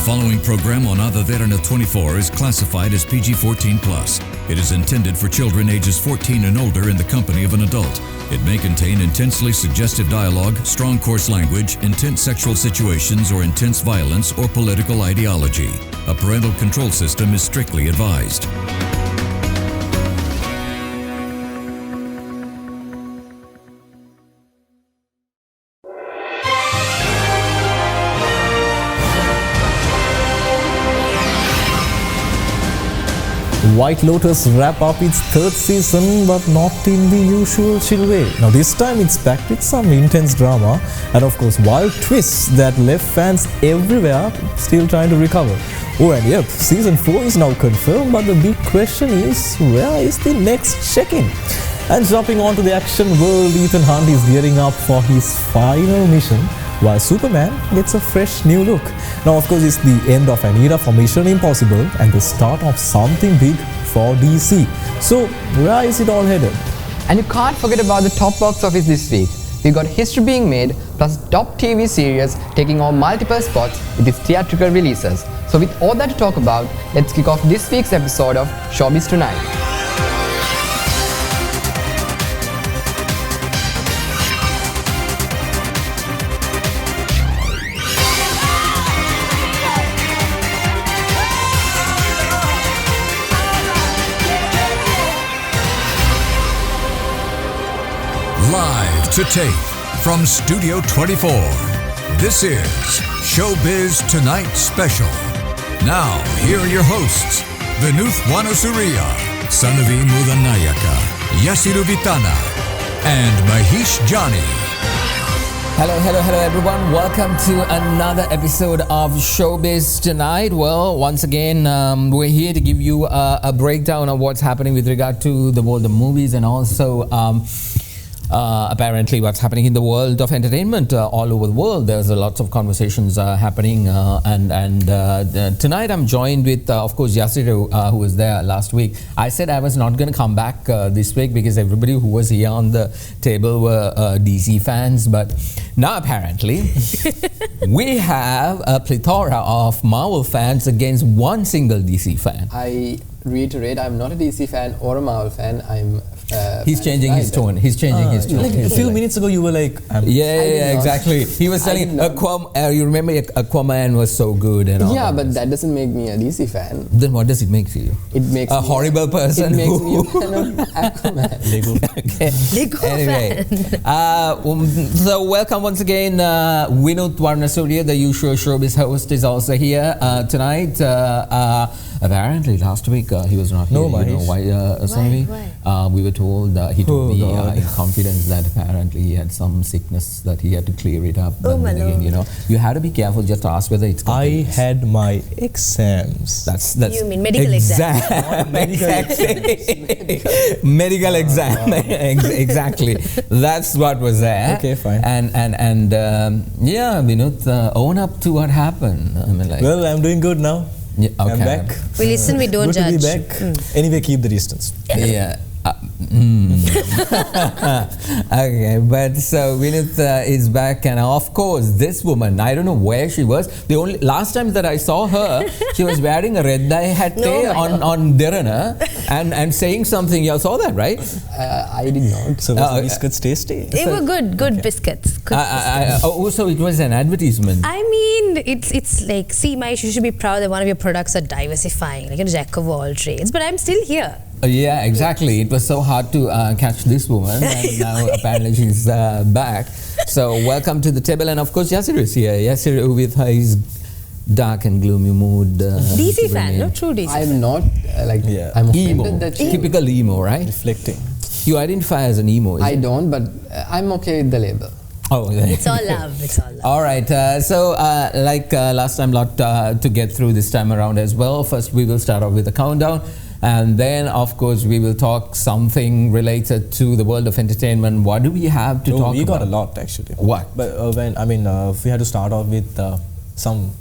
following program on Derana 24 is classified as PG-14+. It is intended for children ages 14 and older in the company of an adult. It may contain intensely suggestive dialogue, strong coarse language, intense sexual situations, or intense violence or political ideology. A parental control system is strictly advised. White Lotus wrap up its third season, but not in the usual chill way. Now this time it's back with some intense drama and of course wild twists that left fans everywhere still trying to recover. Oh, and yep, season 4 is now confirmed, but the big question is, where is the next check-in? And jumping onto the action world, Ethan Hunt is gearing up for his final mission, while Superman gets a fresh new look. Now of course it's the end of an era for Mission Impossible and the start of something big for DC. So where is it all headed? And you can't forget about the top box office this week. We got history being made, plus top TV series taking on multiple spots with its theatrical releases. So with all that to talk about, let's kick off this week's episode of Showbiz Tonight. Live to tape from Studio 24. This is Showbiz Tonight Special. Now, here are your hosts, Vinuth Wanasuriya, Sanavi Mudanayaka, Yasiru Vitana, and Mahesh Jani. Hello everyone. Welcome to another episode of Showbiz Tonight. Well, once again, we're here to give you a breakdown of what's happening with regard to the world of movies and also apparently what's happening in the world of entertainment all over the world. There's lots of conversations happening and tonight I'm joined with of course Yasiru, who was there last week. I said I was not going to come back this week because everybody who was here on the table were DC fans, but now apparently we have a plethora of Marvel fans against one single DC fan. I reiterate, I'm not a DC fan or a Marvel fan. He's changing his tone. He's changing his tone. Like a few minutes ago you were like... Yeah, exactly. He was telling, you remember Aquaman was so good and all. Yeah, but that doesn't make me a DC fan. Then what does it make you? It makes a horrible person. It makes me a fan of Aquaman. Lego. Okay. Lego anyway, fan. So welcome once again, Vinuth Wanasuriya, the usual Showbiz host, is also here tonight. Apparently last week he was not here. No, Mahesh. You know why, Sanavi? Why? We were told, he told me in confidence that apparently he had some sickness that he had to clear it up. Oh, But my then again, Lord. you know, you had to be careful just to ask whether it's I contagious. had my exams. That's You mean medical exam? Exactly. Medical exam. Exactly. That's what was there. Okay, fine. And yeah, Vinuth, own up to what happened. I mean, like. Well, I'm doing good now. Yeah, okay. I'm back. We listen, we don't Good judge. to be back. Anyway, keep the distance. Yeah. Okay, but so Vinuth is back, and of course this woman, I don't know where she was. The only last time that I saw her, she was wearing a red dye hat on Derana and saying something. You saw that, right? I did not. So was the biscuits tasty? They were good biscuits. Good biscuits. So it was an advertisement. I mean, it's like, see, Mahesh, you should be proud that one of your products are diversifying, like a jack of all trades. But I'm still here. Yeah, exactly. It was so hard to catch this woman, and now apparently she's back. So welcome to the table, and of course Yasiru is here. Yasiru with his dark and gloomy mood. DC fan, no? True DC I'm fan. not I'm emo. offended that she... Typical emo, right? Reflecting. You identify as an emo, is I it? don't, but I'm okay with the label. Oh, It's all love. It's all love. all right. So, last time, lot to get through this time around as well. First, we will start off with a countdown. And then, of course, we will talk something related to the world of entertainment. What do we have to talk about? We got a lot actually. What? But if we had to start off with some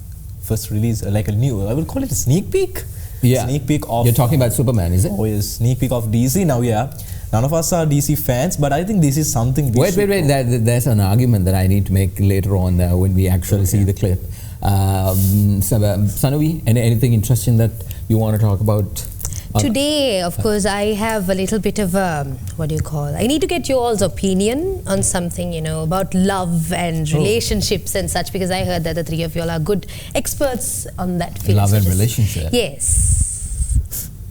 first release, like a new, I would call it a sneak peek. Yeah. Sneak peek of... You're talking about Superman, is it? Oh yes, sneak peek of DC. Now, yeah. None of us are DC fans, but I think this is something... Wait. There's an argument that I need to make later on when we actually see the clip. Sanavi, anything interesting that you want to talk about? Today, of course, I have a little bit of what do you call? I need to get your all's opinion on something, about love and relationships and such, because I heard that the three of you all are good experts on that field. Love and relationship. Yes.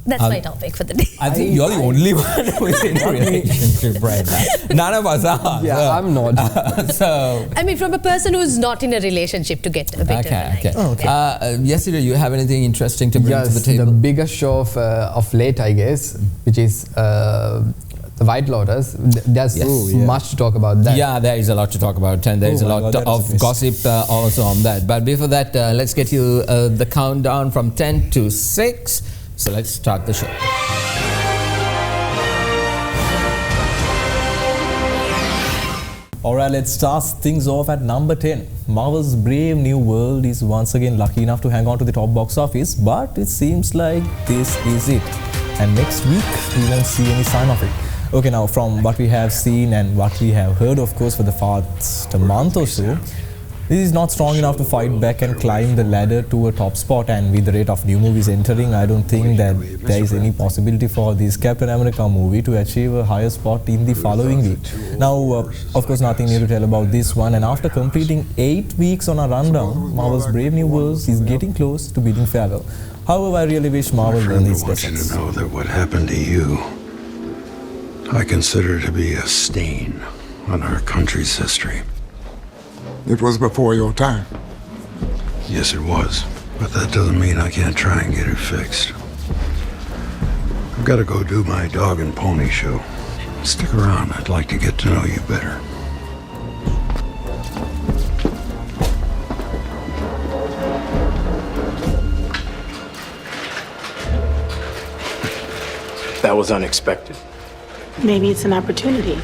That's my topic for the day. I think you're the only one who's in a relationship right now. None of us are. Yeah, I'm not. I mean, from a person who's not in a relationship to get a bit of an idea. Yesterday, you have anything interesting to bring to the table? The biggest show of late, I guess, which is the White Lotus. There's much to talk about that. Yeah, there is a lot to talk about, and there is a lot of gossip also on that. But before that, let's get you the countdown from 10 to 6. So let's start the show. Alright, let's start things off at number 10. Marvel's Brave New World is once again lucky enough to hang on to the top box office, but it seems like this is it. And next week, we won't see any sign of it. Okay, now from what we have seen and what we have heard, of course, for the past month or so, this is not strong enough to fight back and climb the ladder to a top spot, and with the rate of new movies entering, I don't think that there is any possibility for this Captain America movie to achieve a higher spot in the following week. Now, of course, nothing new to tell about this one, and after completing 8 weeks on a rundown, Marvel's Brave New World is getting close to beating Farewell. However, I really wish Marvel learned its lessons. I want you to know that what happened to you, I consider to be a stain on our country's history. It was before your time. Yes, it was. But that doesn't mean I can't try and get it fixed. I've got to go do my dog and pony show. Stick around. I'd like to get to know you better. That was unexpected. Maybe it's an opportunity.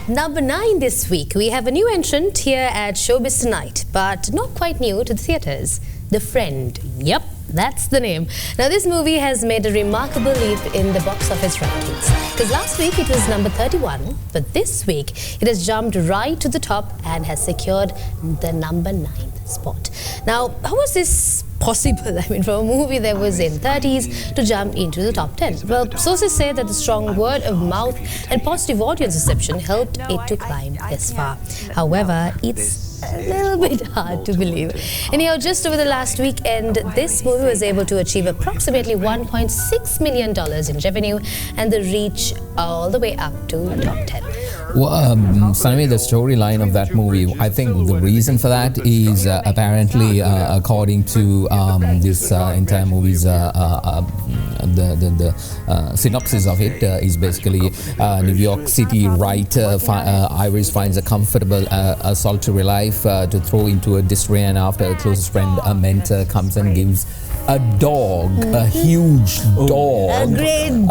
Number 9 this week, we have a new entrant here at Showbiz tonight, but not quite new to the theatres. The Friend. Yep, that's the name. Now, this movie has made a remarkable leap in the box office rankings. Because last week it was number 31, but this week it has jumped right to the top and has secured the number 9th spot. Now, how was this possible? I mean, from a movie that was in 30s to jump into the top 10. Well, sources say that the strong word of mouth and positive audience reception helped it to climb this far. However, it's a little bit hard to believe. Anyhow, just over the last weekend, this movie was able to achieve approximately $1.6 million in revenue and the reach all the way up to the top 10. Well, Sanavi, the storyline of that movie, I think the reason for that is apparently, according to this entire movie's the synopsis of it is basically New York City writer Iris finds a comfortable solitary life to throw into a disarray, and after a closest friend, a mentor, comes and gives a dog, a huge dog. A great Dane.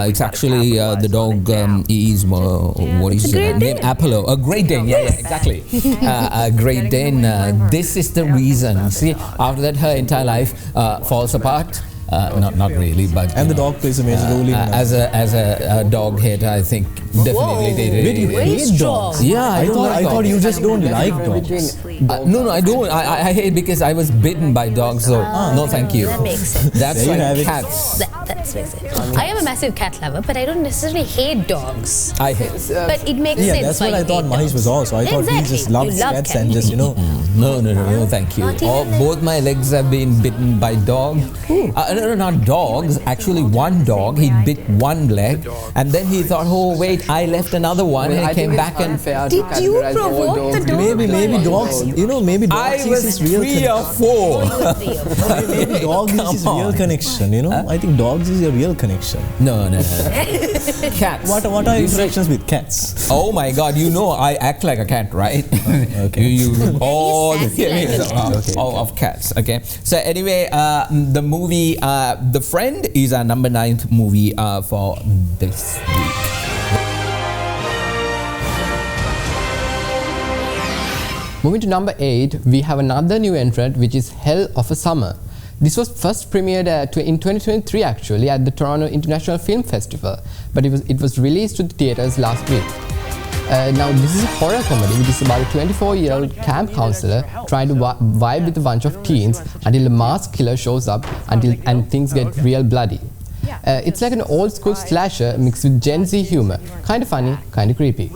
It's actually the dog is what is his name? Apollo. A Great Dane. Yeah, exactly. A Great Dane. This is the reason. See, after that, her entire life falls apart. Not really, but and the dog plays a major role in as a dog hater, I think definitely they Wait, you hate dogs? Yeah, I thought you just don't like dogs. No, I don't. I hate because I was bitten by dogs. So no, thank you. That makes sense. That's like cats. That makes sense. I am a massive cat lover, but I don't necessarily hate dogs. I hate. But it makes sense. Yeah, that's what I thought Mahesh was also. I thought he just loves cats and just No, thank you. Both my legs have been bitten by dogs. No, not dogs. Actually, one dog. He bit one leg, and then he thought, "Oh wait, I left another one." And I came back and did you provoke the dog? Maybe dogs. Maybe dogs I is was his real 3 or 4. Maybe dogs is his real connection. I think dogs is your real connection. No. Cats. What are your interactions with cats? Oh my God! I act like a cat, right? Okay. you all the theories Okay. of cats. Okay. So anyway, the movie The Friend is our number 9th movie for this week. Moving to number 8, we have another new entrant, which is Hell of a Summer. This was first premiered in 2023 actually at the Toronto International Film Festival, but it was released to the theatres last week. Now this is a horror comedy which is about a 24-year-old camp counselor trying to vibe with a bunch of teens until a masked killer shows up and things get real bloody. It's like an old school slasher mixed with Gen Z humor. Kind of funny, kind of creepy.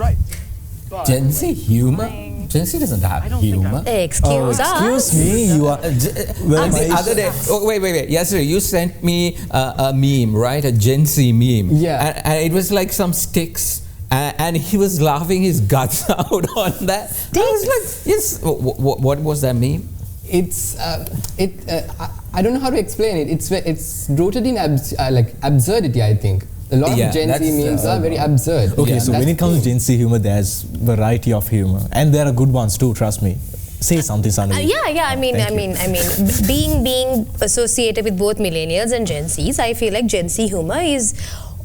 Gen Z humor? Gen Z doesn't have humor. Excuse Excuse me, you are. Well, The other day, wait. Yesterday, you sent me a meme, right? A Gen Z meme. Yeah. And it was like some sticks. And he was laughing his guts out on that. I was like, yes. What was that meme? It's I don't know how to explain it. It's rooted in absurdity, I think. A lot of Gen Z memes are very absurd. Okay, so when it comes to Gen Z humor, there's variety of humor, and there are good ones too. Trust me. Say something, Sunny. I mean, being associated with both millennials and Gen Zs, I feel like Gen Z humor is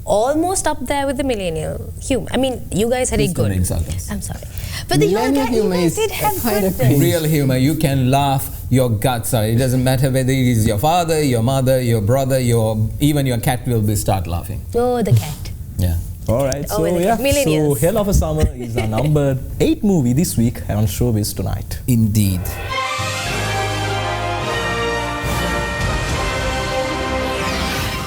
almost up there with the millennial humor. I mean, you guys had a good. Don't insult us. I'm sorry, but the younger guys did have good things. Real humor. You can laugh your guts out. It doesn't matter whether it is your father, your mother, your brother, even your cat will start laughing. Oh, the cat. Yeah. All right, so millennials. Hell of a Summer is our number 8 movie this week on Showbiz Tonight. Indeed.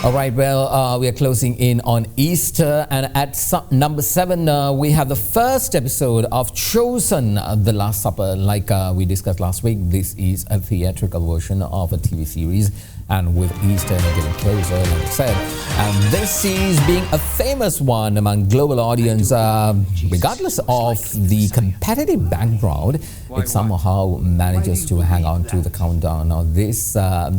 All right, well, we are closing in on Easter, and at number 7, we have the first episode of Chosen, The Last Supper. Like we discussed last week, this is a theatrical version of a TV series, and with Easter getting closer, like I said, and this is being a famous one among global audience, regardless of the competitive background, it somehow manages to hang on to the countdown. Now this,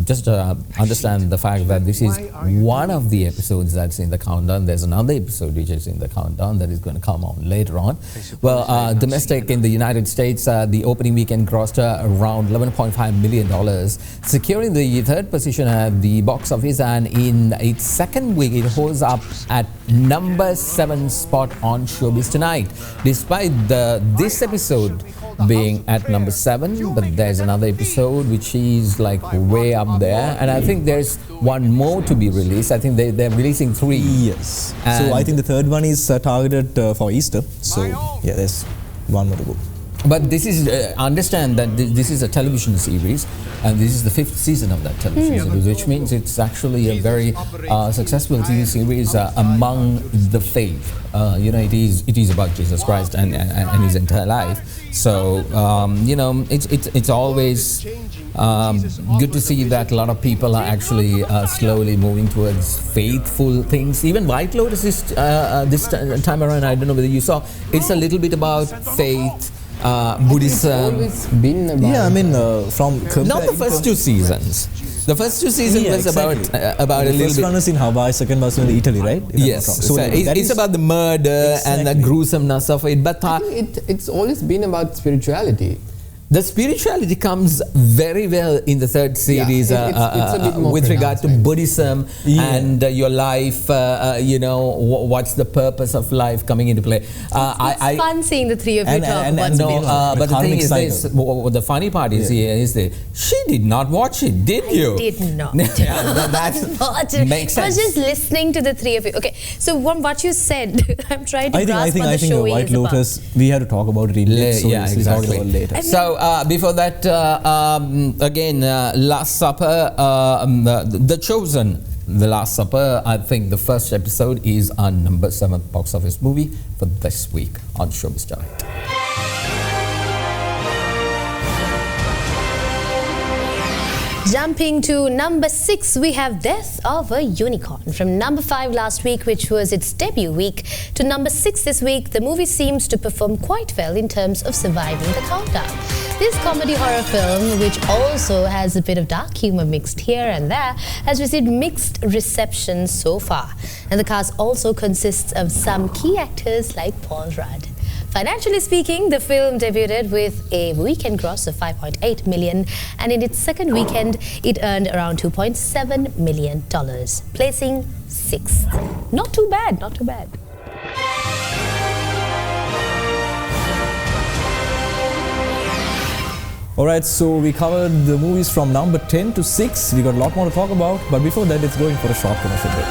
just understand the fact that this is one of the episodes that's in the countdown. There's another episode which is in the countdown that is going to come on later on. Well, domestic in the United States, the opening weekend grossed around $11.5 million, securing the third position at the box office, and in its second week it holds up at number 7 spot on Showbiz Tonight, despite this episode being at number 7, but there's another episode which is like way up there, and I think there's one more to be released. I think they're releasing 3. Yes. So I think the third one is targeted for Easter. So yeah, there's one more to go. But this is, understand that this is a television series, and this is the 5th season of that television series, which means it's actually a very successful TV series among the faith. It is about Jesus Christ and his entire life. So, it's always good to see that a lot of people are actually slowly moving towards faithful things. Even White Lotus is, this time around, I don't know whether you saw, it's a little bit about faith. Buddhism. It's been about from not the first 2 seasons. The first 2 seasons was about a little bit. First one was in Hawaii, second was in Italy, right? Yes. So it's about the murder and the gruesomeness of it. But I think it's always been about spirituality. The spirituality comes very well in the third series, it's a bit more with regard to pronounced, right? Buddhism and your life. What's the purpose of life coming into play? It's fun seeing the 3 of you talk. But the thing is this: the funny part is here is that she did not watch it, did you? I did not. That makes sense. I was just listening to the 3 of you. Okay, so what you said, I'm trying to grasp what the I think show White is Lotus, we had to talk about it in depth, so yeah, we'll talk exactly. about it later. So before that, again, Last Supper, The Chosen, The Last Supper. I think the first episode is our number 7 box office movie for this week on Showbiz Tonight. Jumping to number 6, we have Death of a Unicorn. From number 5 last week, which was its debut week, to number 6 this week, the movie seems to perform quite well in terms of surviving the countdown. This comedy horror film, which also has a bit of dark humor mixed here and there, has received mixed reception so far. And the cast also consists of some key actors like Paul Rudd. Financially speaking, the film debuted with a weekend gross of $5.8 million, and in its second weekend, it earned around $2.7 million, placing 6th. Not too bad, not too bad. Alright, so we covered the movies from number 10 to 6. We got a lot more to talk about, but before that, it's going for a short commercial break.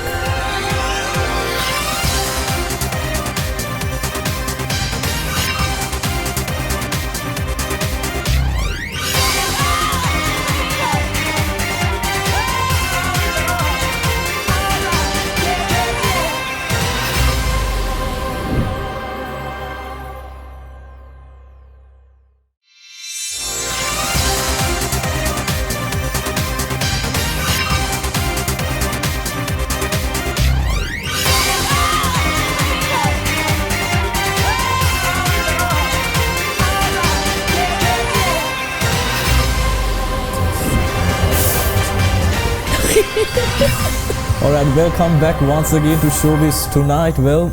Alright, welcome back once again to Showbiz tonight. Well,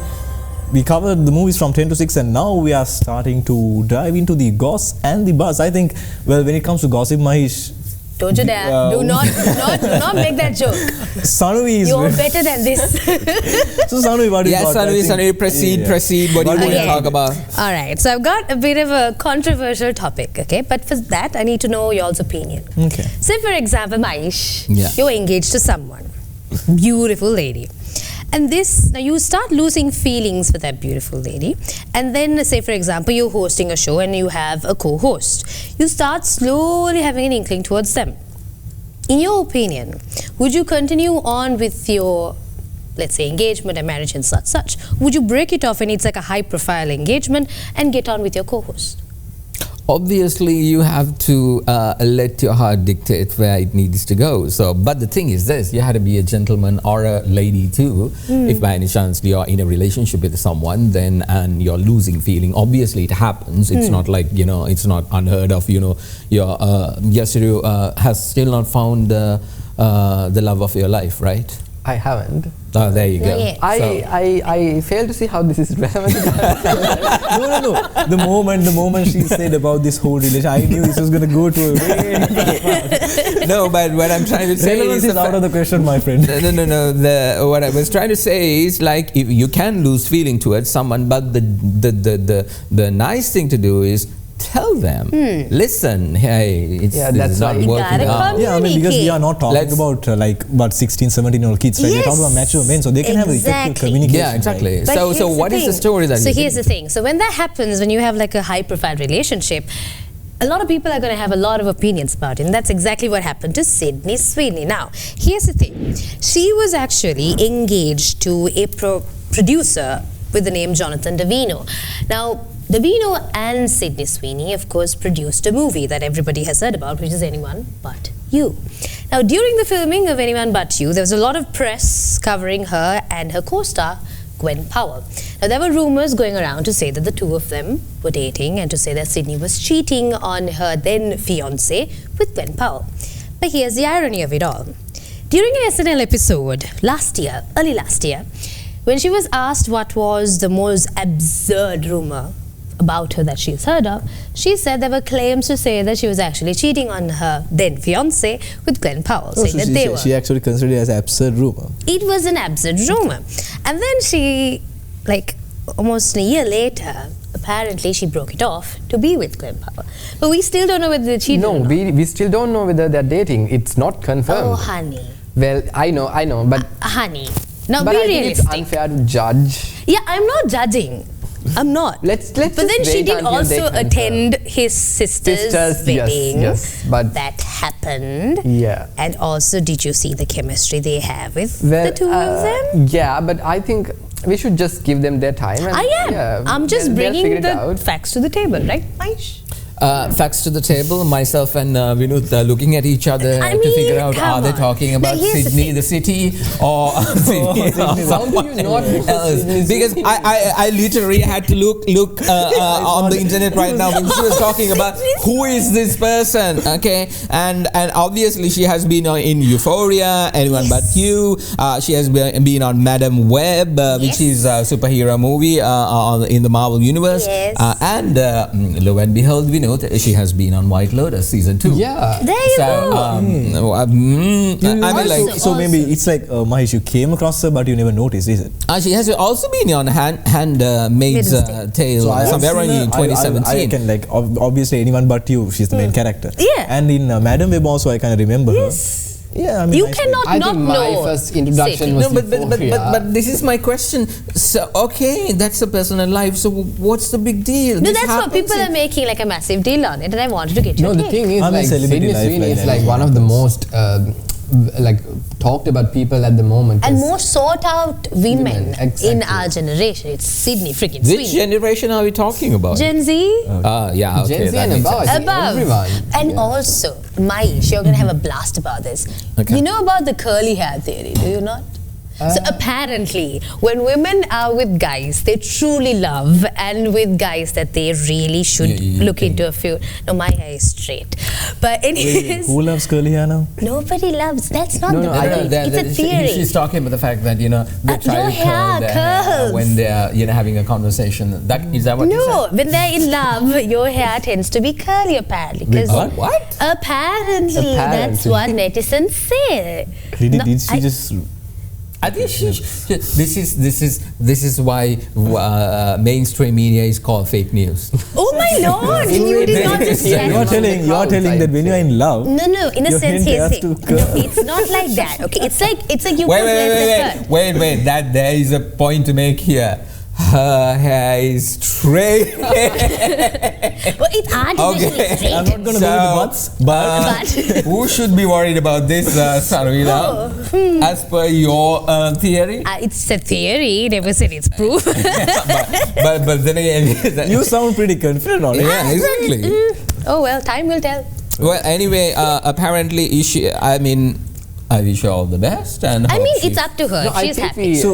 we covered the movies from 10 to 6 and now we are starting to dive into the goss and the buzz. I think, well, when it comes to gossip, Mahesh... Don't you dare. Do not make that joke. Sanvi is... You're better than this. So Sanvi, what do you got? Yes, Sanvi, proceed. What do you want to talk about? Alright, so I've got a bit of a controversial topic, okay? But for that, I need to know y'all's opinion. Okay. Say, for example, Mahesh, you're engaged to someone. Beautiful lady. And now you start losing feelings for that beautiful lady. And then, say, for example, you're hosting a show and you have a co-host. You start slowly having an inkling towards them. In your opinion, would you continue on with your, let's say, engagement and marriage and such? Would you break it off and it's like a high-profile engagement and get on with your co-host? Obviously, you have to let your heart dictate where it needs to go. So, but the thing is this, you have to be a gentleman or a lady too. If by any chance you're in a relationship with someone, then and you're losing feeling, obviously it happens. It's not like, it's not unheard of, your Yasiru has still not found the love of your life, right? I haven't. Oh, there you go. I fail to see how this is relevant. No. The moment she said about this whole relation, I knew this was going to go to a way. No, but what I'm trying to say relevance is out of the question, my friend. No. What I was trying to say is, like, if you can lose feeling towards someone, but the nice thing to do is tell them, listen, hey, this is not working out. Yeah, I mean, because we are not talking about 16, 17-year-old kids, right? We're talking about mature men, so they can have effective communication. Yeah, exactly. Right? So what is the story that So here's the thing. So when that happens, when you have like a high-profile relationship, a lot of people are going to have a lot of opinions about it, and that's exactly what happened to Sydney Sweeney. Now, here's the thing. She was actually engaged to a producer with the name Jonathan Davino. Now, Davino and Sydney Sweeney, of course, produced a movie that everybody has heard about, which is Anyone But You. Now, during the filming of Anyone But You, there was a lot of press covering her and her co-star, Gwen Powell. Now, there were rumors going around to say that the two of them were dating and to say that Sydney was cheating on her then fiancé with Gwen Powell. But here's the irony of it all. During an SNL episode early last year, when she was asked what was the most absurd rumor about her that she's heard of, she said there were claims to say that she was actually cheating on her then fiancé with Glen Powell, saying that they were. She actually considered it as an absurd rumor. It was an absurd rumor. And then she, like almost a year later, apparently she broke it off to be with Glen Powell. But we still don't know whether they cheated or not. We still don't know whether they're dating. It's not confirmed. Oh, honey. Well, I know, but... honey. Now, but be I realistic. think it's unfair to judge. Yeah, I'm not judging. I'm not. Let's but then she did also attend his sister's wedding. Yes, but that happened. Yeah. And also, did you see the chemistry they have with the two of them? Yeah, but I think we should just give them their time. And I am. Yeah, I'm just bringing the facts to the table, right, Aish? Facts to the table, myself and Vinod looking at each other to figure out, are they talking about Sydney, the city, or Sydney or someone else? Because I literally had to look on the internet right now when she was talking about who is this person, okay? And obviously she has been in Euphoria, Anyone But You. She has been on Madam Web, which is a superhero movie in the Marvel Universe. And lo and behold, we know knew that she has been on White Lotus season 2. Yeah. There you go. I mean, like, So maybe it's like Mahesh, you came across her, but you never noticed, is it? she has also been on Handmaid's Tale somewhere around in 2017. I can like obviously anyone but you. She's the main character. Yeah. And in Madam Web also, I kind of remember her. Yes. Yeah, I mean, You I cannot I not think know. my first introduction was No, but Euphoria. this is my question. So okay, that's a personal life. So what's the big deal? No, This that's what happens people in- are making like a massive deal on it, and I wanted to get your No, the take. thing is, I mean, like, celebrity Sydney life Sweeney like is that like one of the most like talked about people at the moment. And is- most sought out women exactly. in our generation. It's Sydney freaking Which Sweeney. generation are we talking about? Gen Z? Yeah, okay, Gen Z that and makes above. sense. I think Above. everyone. And Yeah. also, Maish, you're going to have a blast about this. Okay. You know about the curly hair theory, do you not? So apparently, when women are with guys they truly love, and with guys that they really should You look into a few. No, my hair is straight. But anyways, Who loves curly hair now? nobody loves. That's not No, the no, I point. don't- It's a theory. She's talking about the fact that they try your to curl hair their hair curls. when they're having a conversation. Is that what you No, said? when they're in love, your hair tends to be curly apparently. 'cause What? Apparently, that's what netizens say. Did she just? I think this is why mainstream media is called fake news. Oh my lord! You did not just Yeah, You're telling that when you're in love. No, in a Your sense, hand has yes. to No, curl. it's not like that. Okay, it's like you put less effort. Wait. That there is a point to make here. Her hair is straight. Well, it's artificially Okay. straight. I'm not gonna go with what's, but Who should be worried about this, Sarvina? As per your theory? It's a theory. Never said it's proof. but then again, you sound pretty confident on it. yeah, exactly. Oh well, time will tell. Well, anyway, apparently, I wish her all the best, and I hope mean, she's- it's up to her. No, I She's think happy. So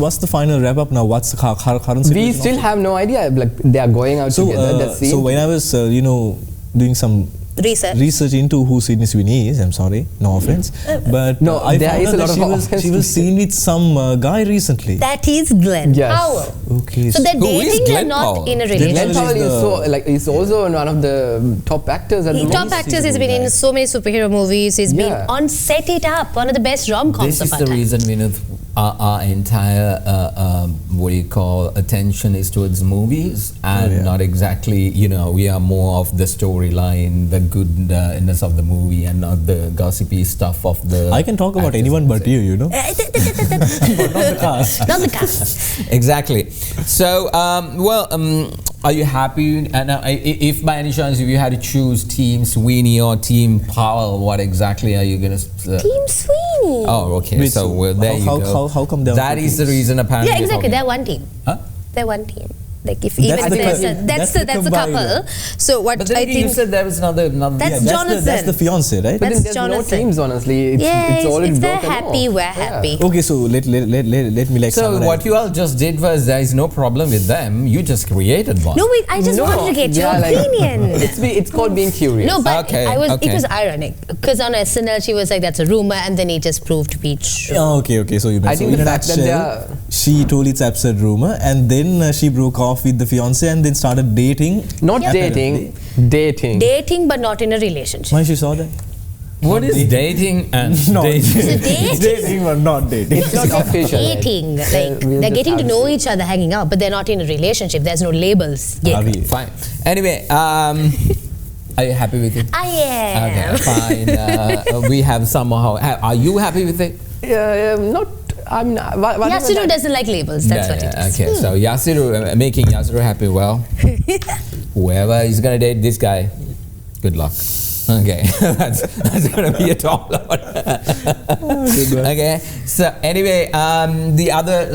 what's the final wrap up now? What's the current situation? We still have no idea. Like they are going out together. That's So when I was doing some research into who Sydney Sweeney is, I'm sorry, no offense, but No, I there found is out a lot that of she was offense to seen with some guy recently. That is Glenn Yes. Powell. Okay, So they're Who is dating, they're Glenn not Powell? in a Glenn relationship. Glenn Powell is is the- he's also one of the top actors at the moment. Top actors, he's been in so many superhero movies. He's been Yeah. on Set It Up, one of the best rom-coms This of is our the time. reason, Vinod, our entire attention is towards movies, and not exactly, we are more of the storyline, the goodness of the movie, and not the gossipy stuff of the. I can talk about actors anyone but themselves. you, Not the cast. Exactly. So, are you happy? And if by any chance, if you had to choose Team Sweeney or Team Powell, what exactly are you going to? Team Sweeney. Oh, okay. Wait, so so there you go. how come there are That two is the teams? reason apparently. Yeah, exactly. for me. They're one team. Huh? They're one team. Like if That's even the there's couple. that's That's the the couple. combined. So what But then I you think said there was another. That's Yeah, Jonathan. that's the fiance, right? But then That's there's Jonathan. no teams, honestly. It's yeah, already if they're broken happy, off. we're Yeah. happy. Okay, so let me like So summarize. what you all just did was there is no problem with them. You just created one. No, wait, I just No, wanted to get your yeah, like- opinion. It's called being curious. No, but Okay, it okay. was ironic because on SNL she was like that's a rumor, and then it just proved to be true. Oh, okay. So you I so think in the a fact that they nutshell, are- she told it's absurd rumor, and then she broke off with the fiance, and then started dating. Not Yep. dating, dating. Dating, but not in a relationship. Why she saw that? What is dating and No. dating? So It's dating or not dating. It's not official. Dating, like we'll they're just getting to have know to each other, hanging out, but they're not in a relationship. There's no labels yet. Are we? Fine. Anyway, are you happy with it? I am. Okay, fine. We have somehow. Are you happy with it? Not. I'm not. Whatever Yasuno that- doesn't like labels. That's what it is. Okay, so Yasiru, making Yasiru happy. Well, whoever is gonna date this guy, good luck. Okay, that's gonna be a top load. Okay, so anyway, the other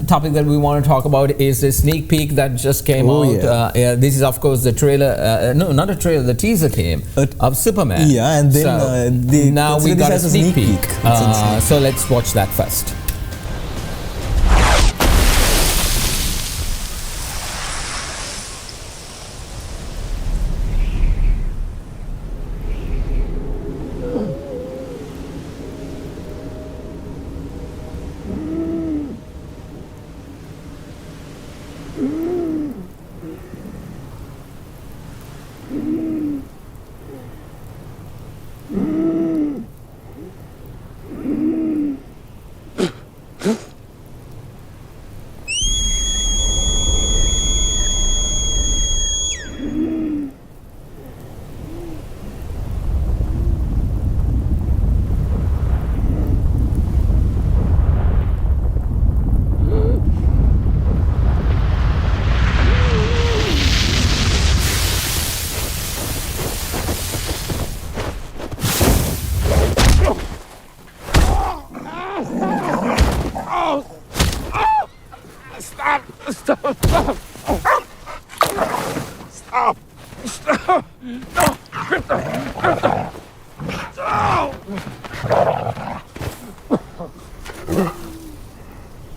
topic that we want to talk about is the sneak peek that just came out. yeah. This is of course the trailer. No, not a trailer. The teaser came of Superman. Yeah, and then they now we consider got a this as a sneak sneak peek. peek. It's insane. So let's watch that first.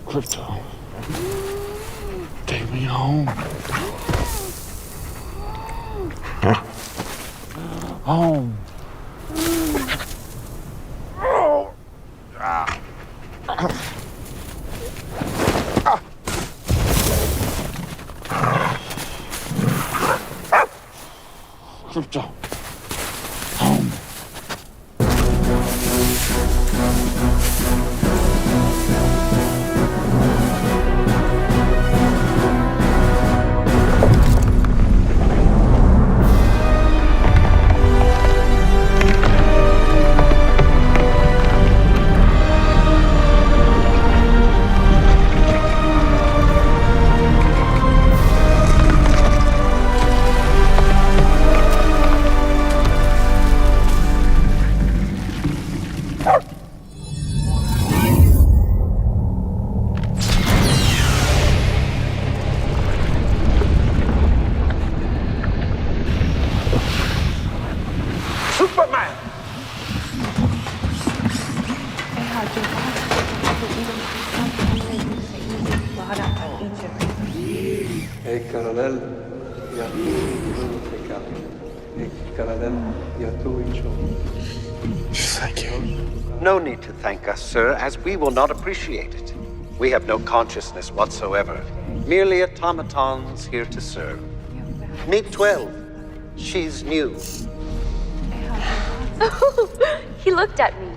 Crypto. Take me home. Home. Crypto. Home. Thank you. No need to thank us, sir, as we will not appreciate it. We have no consciousness whatsoever, merely automatons here to serve. Meet 12. She's new. He looked at me.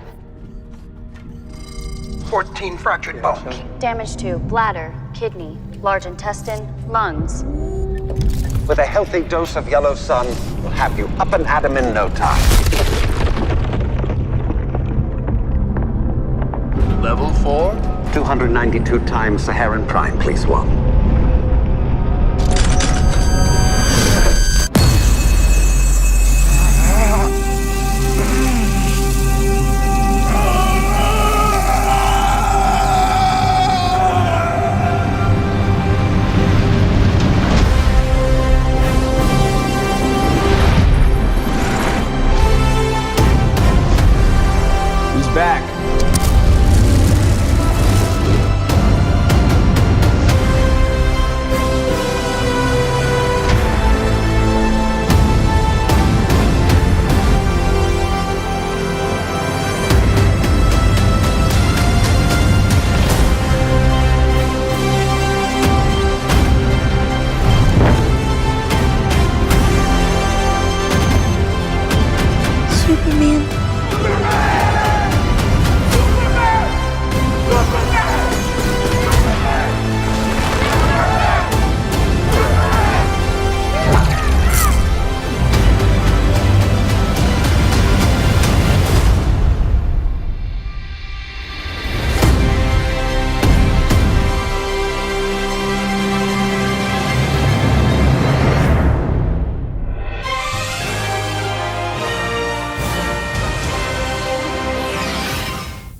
14 fractured bones. Damage to bladder, kidney, large intestine, lungs. With a healthy dose of yellow sun, we'll have you up and at 'em in no time. Level 4? 292 times Saharan Prime, please, one. Back. Superman.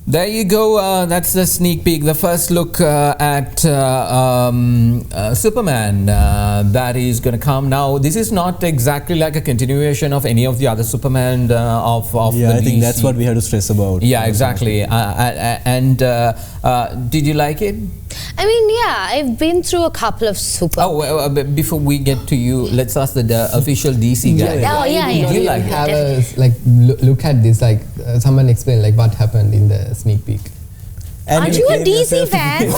There you go. That's the sneak peek, the first look at Superman that is going to come. Now, this is not exactly like a continuation of any of the other Superman of Yeah, the I think DC. that's what we have to stress about. Yeah, exactly. And did you like it? I mean, yeah, I've been through a couple of super. Before we get to you, let's ask the official DC guy. Oh, yeah. Did you like it? Have a look at this, someone explain what happened in the sneak peek. Aren't you a DC fan?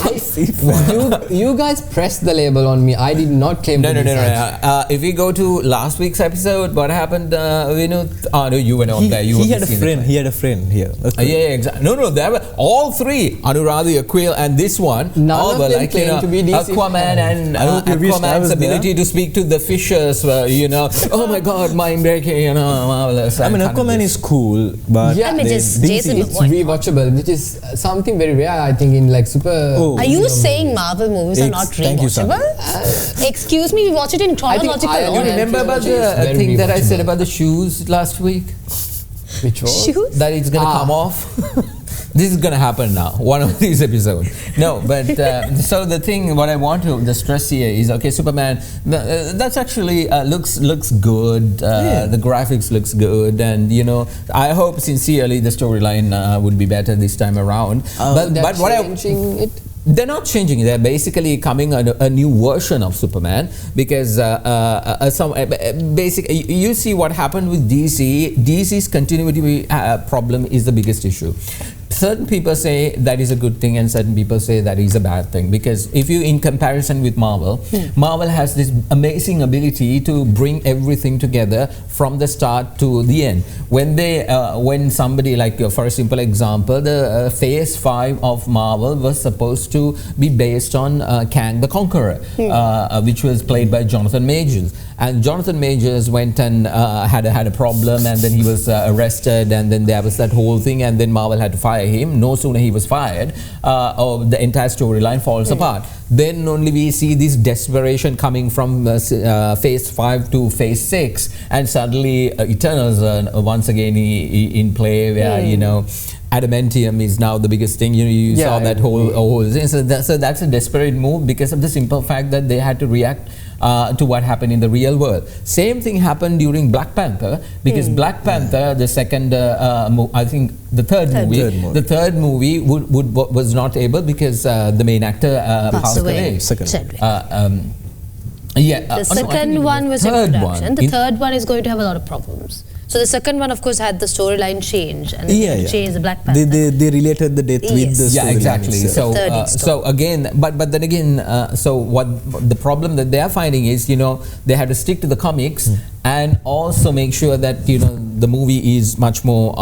You guys pressed the label on me. I did not claim to be such. If we go to last week's episode, what happened? No, you were not there. He had a friend. He had a friend here. Yeah, exactly. No, there were all three. Anuradha, Aquil, and this one. None of them claim to be DC Aquaman and Aquaman's ability to speak to the fishes. Oh my God, mind breaking. Marvelous. I mean, Aquaman is cool, but yeah, I mean, just Jason it's rewatchable, which is something very rare, I think, in super. Oh. Are you saying Marvel movies are not Thank you, sir. rewatchable? Excuse me, we watch it in chronological order. You remember about the thing that I said about the shoes last week? Which was? Shoes? That it's going to come off. this is going to happen now, one of these episodes. No, but so the thing, what I want to stress here is, okay, Superman, that's actually looks good. The graphics looks good, and you know, I hope sincerely the storyline would be better this time around. But what they're not changing it. They're basically coming a new version of Superman, because you see what happened with DC. DC's continuity problem is the biggest issue. Certain people say that is a good thing, and certain people say that is a bad thing, because if you in comparison with Marvel, Marvel has this amazing ability to bring everything together from the start to the end. When somebody, like for a simple example, the Phase 5 of Marvel was supposed to be based on Kang the Conqueror, which was played by Jonathan Majors. And Jonathan Majors went and had a problem, and then he was arrested, and then there was that whole thing, and then Marvel had to fire him. No sooner he was fired, the entire storyline falls apart. Then only we see this desperation coming from Phase 5 to Phase 6, and suddenly Eternals once again in play, where you know, adamantium is now the biggest thing. You saw that whole thing. So that's a desperate move, because of the simple fact that they had to react to what happened in the real world. Same thing happened during Black Panther, because Black Panther, the second, I think the third movie was not able, because the main actor passed away. The second one was in production. The third one is going to have a lot of problems. So the second one, of course, had the storyline change, and changed the Black Panther. They related the death with the storyline. Exactly. So again, but then again, so what the problem that they are finding is, you know, they have to stick to the comics and also make sure that, you know, the movie is much more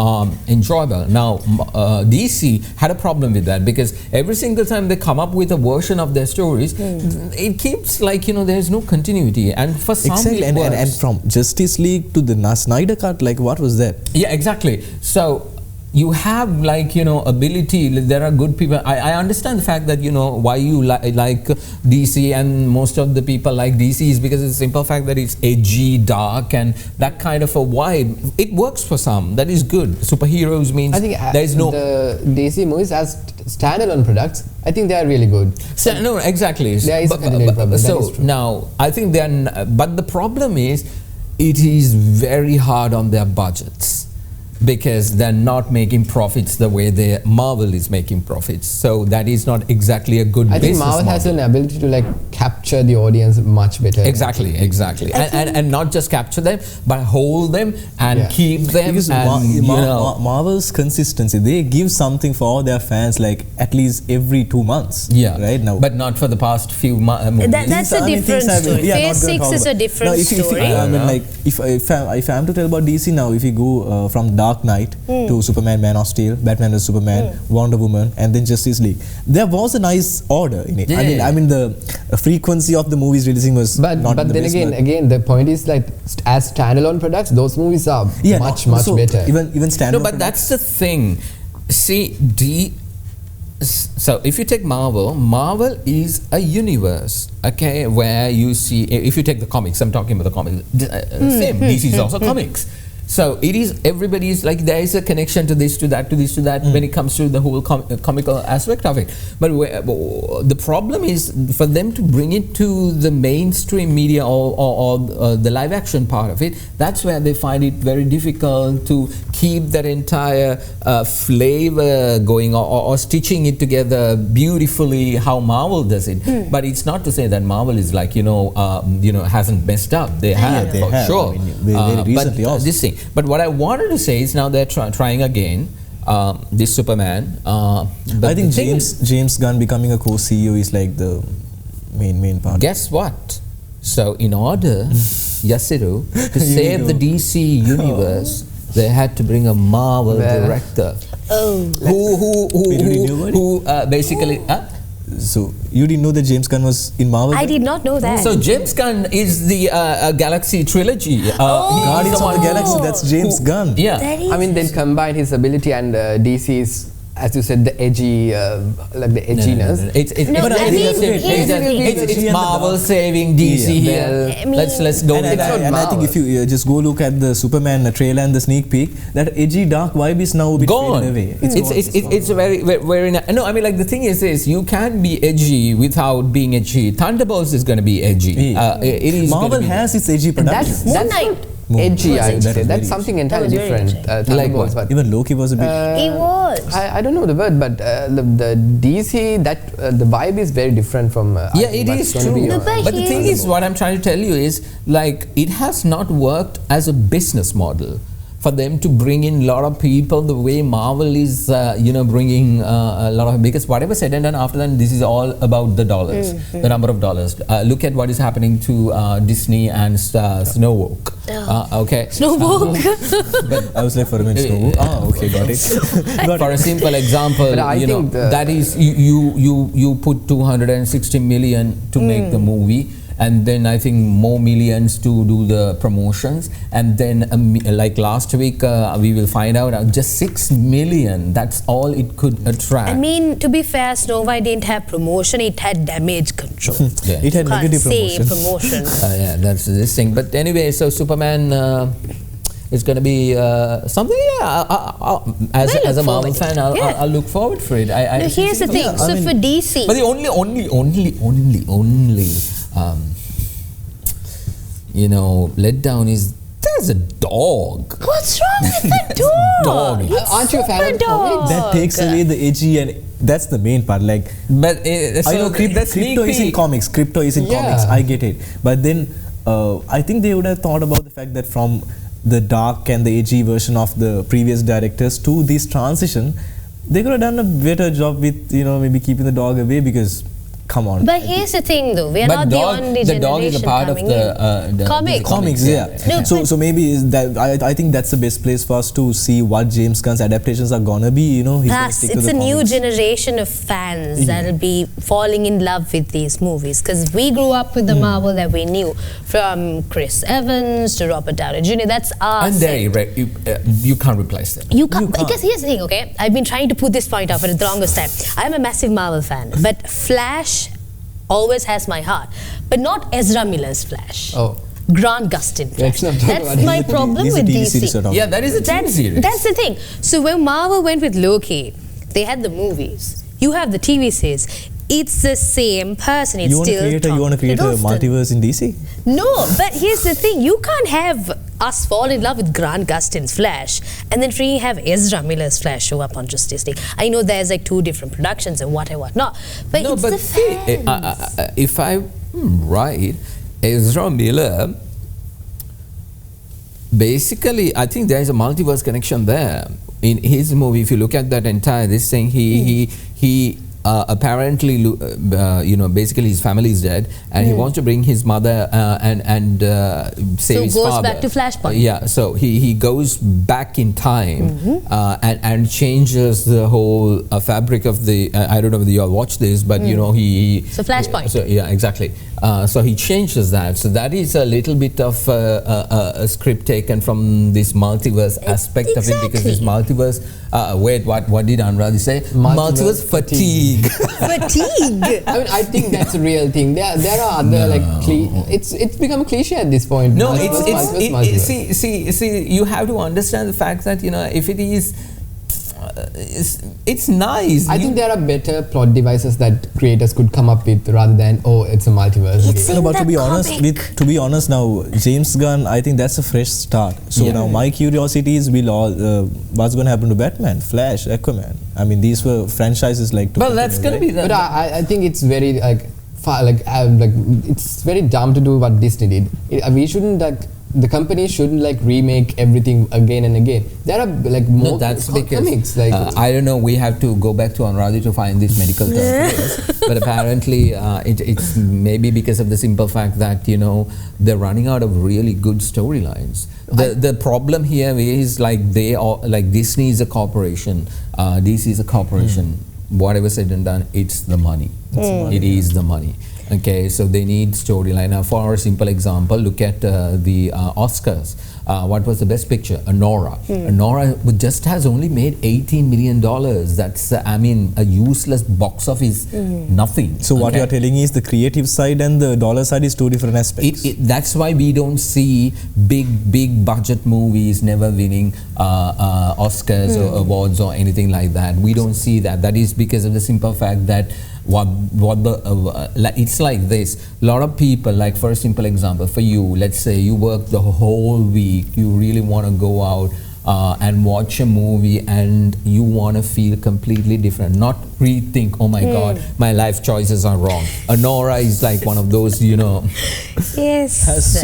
enjoyable. Now, DC had a problem with that, because every single time they come up with a version of their stories, it keeps like, you know, there is no continuity, and for some and from Justice League to the Snyder Cut, like what was that? Yeah, exactly. So you have, like, you know, ability. There are good people. I understand the fact that, you know, why you like DC, and most of the people like DC is because it's the simple fact that it's edgy, dark, and that kind of a vibe. It works for some. That is good. Superheroes means I think there is no... The DC movies as standalone products, I think they are really good. So, no, exactly. There is a continuity problem. So now, I think they are... But the problem is, it is very hard on their budgets, because they're not making profits the way Marvel is making profits. So that is not exactly a good business model. I think Marvel has an ability to like capture the audience much better. Exactly. And not just capture them, but hold them and keep them. Because Marvel's consistency, they give something for all their fans, like at least every 2 months. Right now. But not for the past few movies. That's a different story. Phase 6 is a different story. I mean, like, if I'm to tell about DC now, if you go from Dark Knight to Superman, Man of Steel, Batman vs Superman, Wonder Woman, and then Justice League, there was a nice order in it. I mean the frequency of the movies releasing was not the best. But then again, the point is, like, as standalone products, those movies are much better. Even standalone. No, but that's the thing. See, so if you take Marvel is a universe, okay, where you see, if you take the comics, I'm talking about the comics, same, DC is also comics. So it is, everybody's like, there is a connection to this, to that, to this, to that, when it comes to the whole comical aspect of it. But the problem is for them to bring it to the mainstream media or the live action part of it. That's where they find it very difficult to keep that entire flavor going, or stitching it together beautifully how Marvel does it. But it's not to say that Marvel is like, hasn't messed up. They have, for sure. I mean, very recently also. This thing. But what I wanted to say is, now they're trying again, this Superman. I think James Gunn becoming a co-CEO is like the main part. Guess what? So in order, Yasuru, to save the DC universe, they had to bring a Marvel director. Who basically... So you didn't know that James Gunn was in Marvel? I did not know that. So James Gunn is the Galaxy trilogy. Guardians of the Galaxy, that's James Gunn. Yeah. I mean, then combine his ability and DC's as you said, the edgy, like the edginess. It's Marvel saving DC here. I mean, let's go. And I think if you just go look at the Superman trailer and the sneak peek, that edgy dark vibe is now a bit gone away. It's very no. I mean, like the thing is you can't be edgy without being edgy. Thunderbolts is going to be edgy. It is. Marvel has its edgy production. That's edgy, I would say. That's something entirely different. Like what? Even Loki was a bit. It was. I don't know the word, but the DC, that the vibe is very different from. It is true. But the thing is, what I'm trying to tell you is, like, it has not worked as a business model for them to bring in a lot of people the way Marvel is, bringing a lot of, because whatever said and done after that, this is all about the dollars, the number of dollars. Look at what is happening to Disney and Snowwalk. Okay. Snowwalk. But I was like, for a minute, Snowwalk. Okay, got it. For a simple example, that is you put 260 million to make the movie. And then I think more millions to do the promotions, and then like last week we will find out just 6 million. That's all it could attract. I mean, to be fair, Snow White didn't have promotion; it had damage control. It had negative promotion. Yeah, that's this thing. But anyway, so Superman is going to be something. Yeah, as a Marvel fan, I'll look forward for it. Here's the thing. So for DC, but the only letdown is there's a dog. What's wrong with the dog? Aren't you a fan of comics? That takes away the edgy, and that's the main part. Like, but I know Crypto is in comics. Crypto is in comics. I get it. But then I think they would have thought about the fact that from the dark and the edgy version of the previous directors to this transition, they could have done a better job with maybe keeping the dog away, because. Come on. But here's the thing, though. We are not the only generation. The dog is a part of the comics. Yeah. No, so maybe that I think that's the best place for us to see what James Gunn's adaptations are gonna be. Plus, it's a new generation of fans that'll be falling in love with these movies, because we grew up with the Marvel that we knew, from Chris Evans to Robert Downey Jr. That's our. And you can't replace them. You can't, because here's the thing. Okay, I've been trying to put this point out for the longest time. I'm a massive Marvel fan, but Flash always has my heart, but not Ezra Miller's Flash. Grant Gustin Flash. That's my problem with DC. Yeah, that is a TV series. That's the thing. So when Marvel went with Loki, they had the movies. You have the TV series. It's the same person. It's you want to create a multiverse in DC? No, but here's the thing. You can't have us fall in love with Grant Gustin's Flash and then freaking have Ezra Miller's Flash show up on Justice League. I know there's like 2 different productions and whatnot, but it's the fans. If I'm right, Ezra Miller, basically, I think there's a multiverse connection there. In his movie, if you look at that entire thing, he apparently, basically his family is dead, and he wants to bring his mother and save his father. So goes back to Flashpoint. Yeah, so he goes back in time and changes the whole fabric of the. I don't know whether you all watch this, but he. So Flashpoint. So yeah, exactly. So he changes that. So that is a little bit of a script taken from this multiverse aspect of it, because this multiverse. Wait, what did Anurag say? Multiverse fatigue. Fatigue. I mean, I think that's a real thing. There are other it's become a cliche at this point. No, see, you have to understand the fact that if it is. It's nice. I think there are better plot devices that creators could come up with rather than it's a multiverse. But to be honest, now James Gunn, I think that's a fresh start. So now my curiosity is, what's going to happen to Batman, Flash, Aquaman? I mean, these were franchises like. Well, that's going to be. But I think it's very it's very dumb to do what Disney did. We shouldn't the company shouldn't remake everything again and again. There are more comics. I don't know. We have to go back to Anurag to find this medical term. But apparently, it's maybe because of the simple fact that they're running out of really good storylines. The problem here is Disney is a corporation, DC is a corporation. Whatever said and done, it's the money. It is the money. Okay, so they need storyline. Now, for a simple example, look at the Oscars. What was the best picture? Anora. Anora just has only made $18 million. That's, I mean, a useless box office, nothing. So what you are telling is the creative side and the dollar side is two different aspects. That's why we don't see big budget movies never winning Oscars or awards or anything like that. We don't see that. That is because of the simple fact that it's like this. A lot of people, like for a simple example, for you, let's say you work the whole week, you really want to go out and watch a movie and you want to feel completely different, not rethink, oh my god, my life choices are wrong. Anora is like one of those, you know. Yes. That's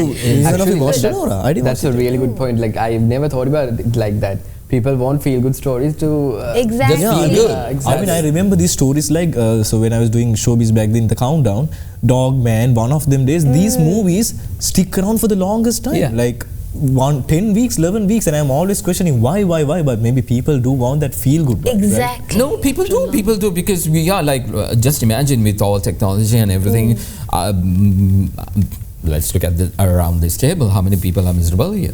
a really good point. Like, I've never thought about it like that. People want feel-good stories to exactly. just feel good. Exactly. I mean, I remember these stories like, so when I was doing Showbiz back then, the countdown, Dog Man, one of them days, these movies stick around for the longest time. Like 10 weeks, 11 weeks, and I'm always questioning why, but maybe people do want that feel-good. Exactly. Right? No, people do because we are like, just imagine with all technology and everything, let's look at around this table, how many people are miserable here?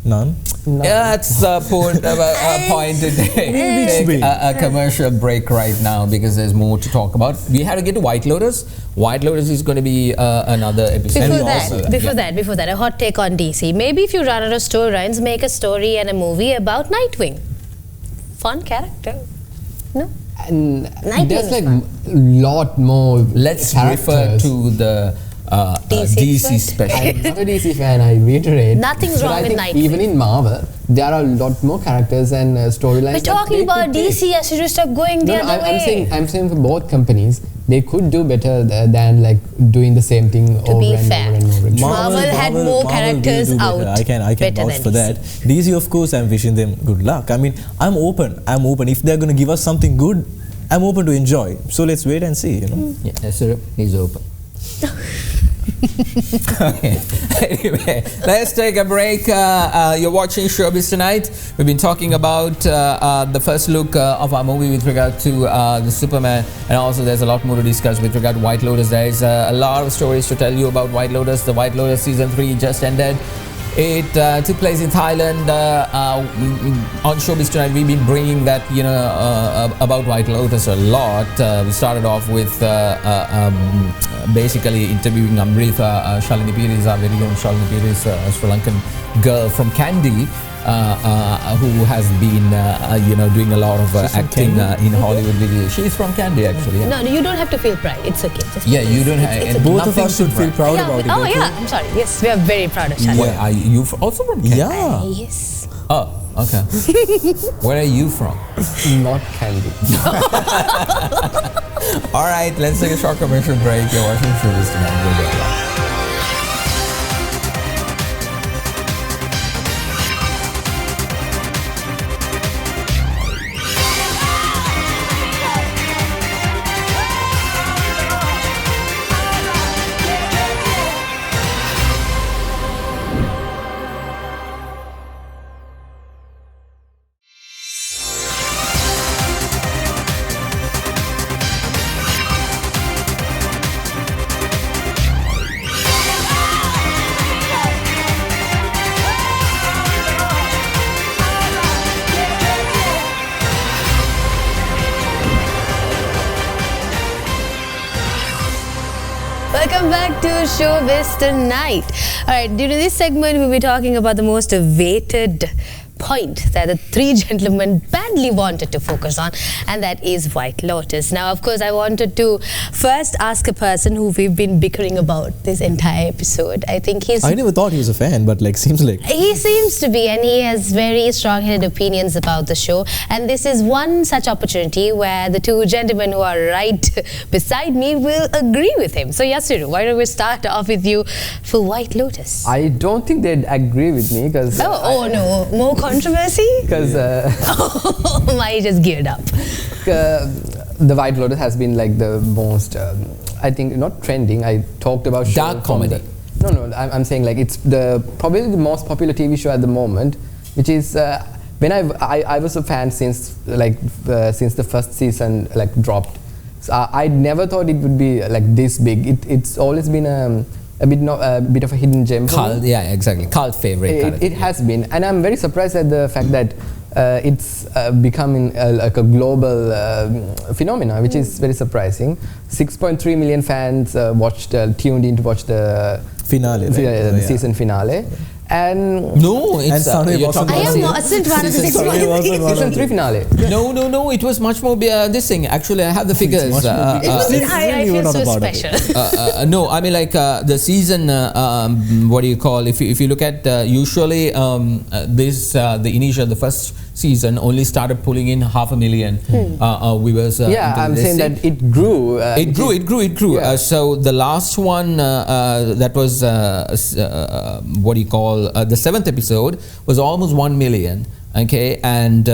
None. That's a point to take a commercial break right now because there's more to talk about. We have to get to White Lotus. White Lotus is going to be another episode. Before that, a hot take on DC. Maybe if you run out of storylines, make a story and a movie about Nightwing. Fun character. No? And there's like a lot more. Let's refer to the DC special. I'm not a DC fan, I reiterate. Nothing's wrong with Nightwing. Even in Marvel, there are a lot more characters and storylines. We're talking about DC, I should just stop going the other way. I'm saying for both companies, they could do better than like doing the same thing over and over again. Marvel had more characters out. I can vouch for that. DC, of course, I'm wishing them good luck. I mean, I'm open. If they're going to give us something good, I'm open to enjoy. So let's wait and see. You know. Yeah, sir, he's open. Okay. Anyway, let's take a break. You're watching Showbiz Tonight. We've been talking about the first look of our movie with regard to the Superman, and also there's a lot more to discuss with regard to White Lotus. There is a lot of stories to tell you about White Lotus. The White Lotus season 3 just ended. It took place in Thailand. On Showbiz Tonight, we've been bringing that, you know, about White Lotus a lot. We started off with basically interviewing Amrita Shalini Piri, our very own Shalini Piri, a Sri Lankan girl from Kandy, who has been, you know, doing a lot of acting in Hollywood videos. She's from Kandy, actually. No, you don't have to feel pride. It's okay. Just you don't have. Both of us should feel proud about it. Oh yeah, I'm sorry. Yes, we are very proud of Shalini. Where are you also from Kandy? Yeah. Yes. Oh, okay. Where are you from? Not Kandy. All right, let's take a short commercial break. You're watching Showbiz Tonight. We'll be back. Welcome back to Showbiz Tonight. Alright, during this segment we'll be talking about the most awaited point that the three gentlemen badly wanted to focus on, and that is White Lotus. Now, of course, I wanted to first ask a person who we've been bickering about this entire episode. I think I never thought he was a fan, but seems like... He seems to be, and he has very strong-headed opinions about the show. And this is one such opportunity where the two gentlemen who are right beside me will agree with him. So, Yasiru, why don't we start off with you for White Lotus? I don't think they'd agree with me because... Oh no, more controversy? Because... I just geared up. The White Lotus has been like the most, I think, not trending. I talked about dark comedy. No, I'm saying like it's probably the most popular TV show at the moment, which is when I was a fan since the first season dropped. So I never thought it would be like this big. It's always been a bit of a hidden gem. Cult, yeah, exactly. Cult favorite. It has been, and I'm very surprised at the fact that it's becoming like a global phenomena, which is very surprising. 6.3 million fans tuned in to watch the finale, the season finale. And no, it's I am wasn't one of the season 3 finale. No, it was much more this thing. Actually, I have the figures. I feel so special. No, I mean like the season. What do you call? If you look at usually the first season only started pulling in 500,000 viewers. I'm saying that it grew. It grew. Yeah. So the last one that was what do you call? The 7th episode was almost 1 million. Okay, and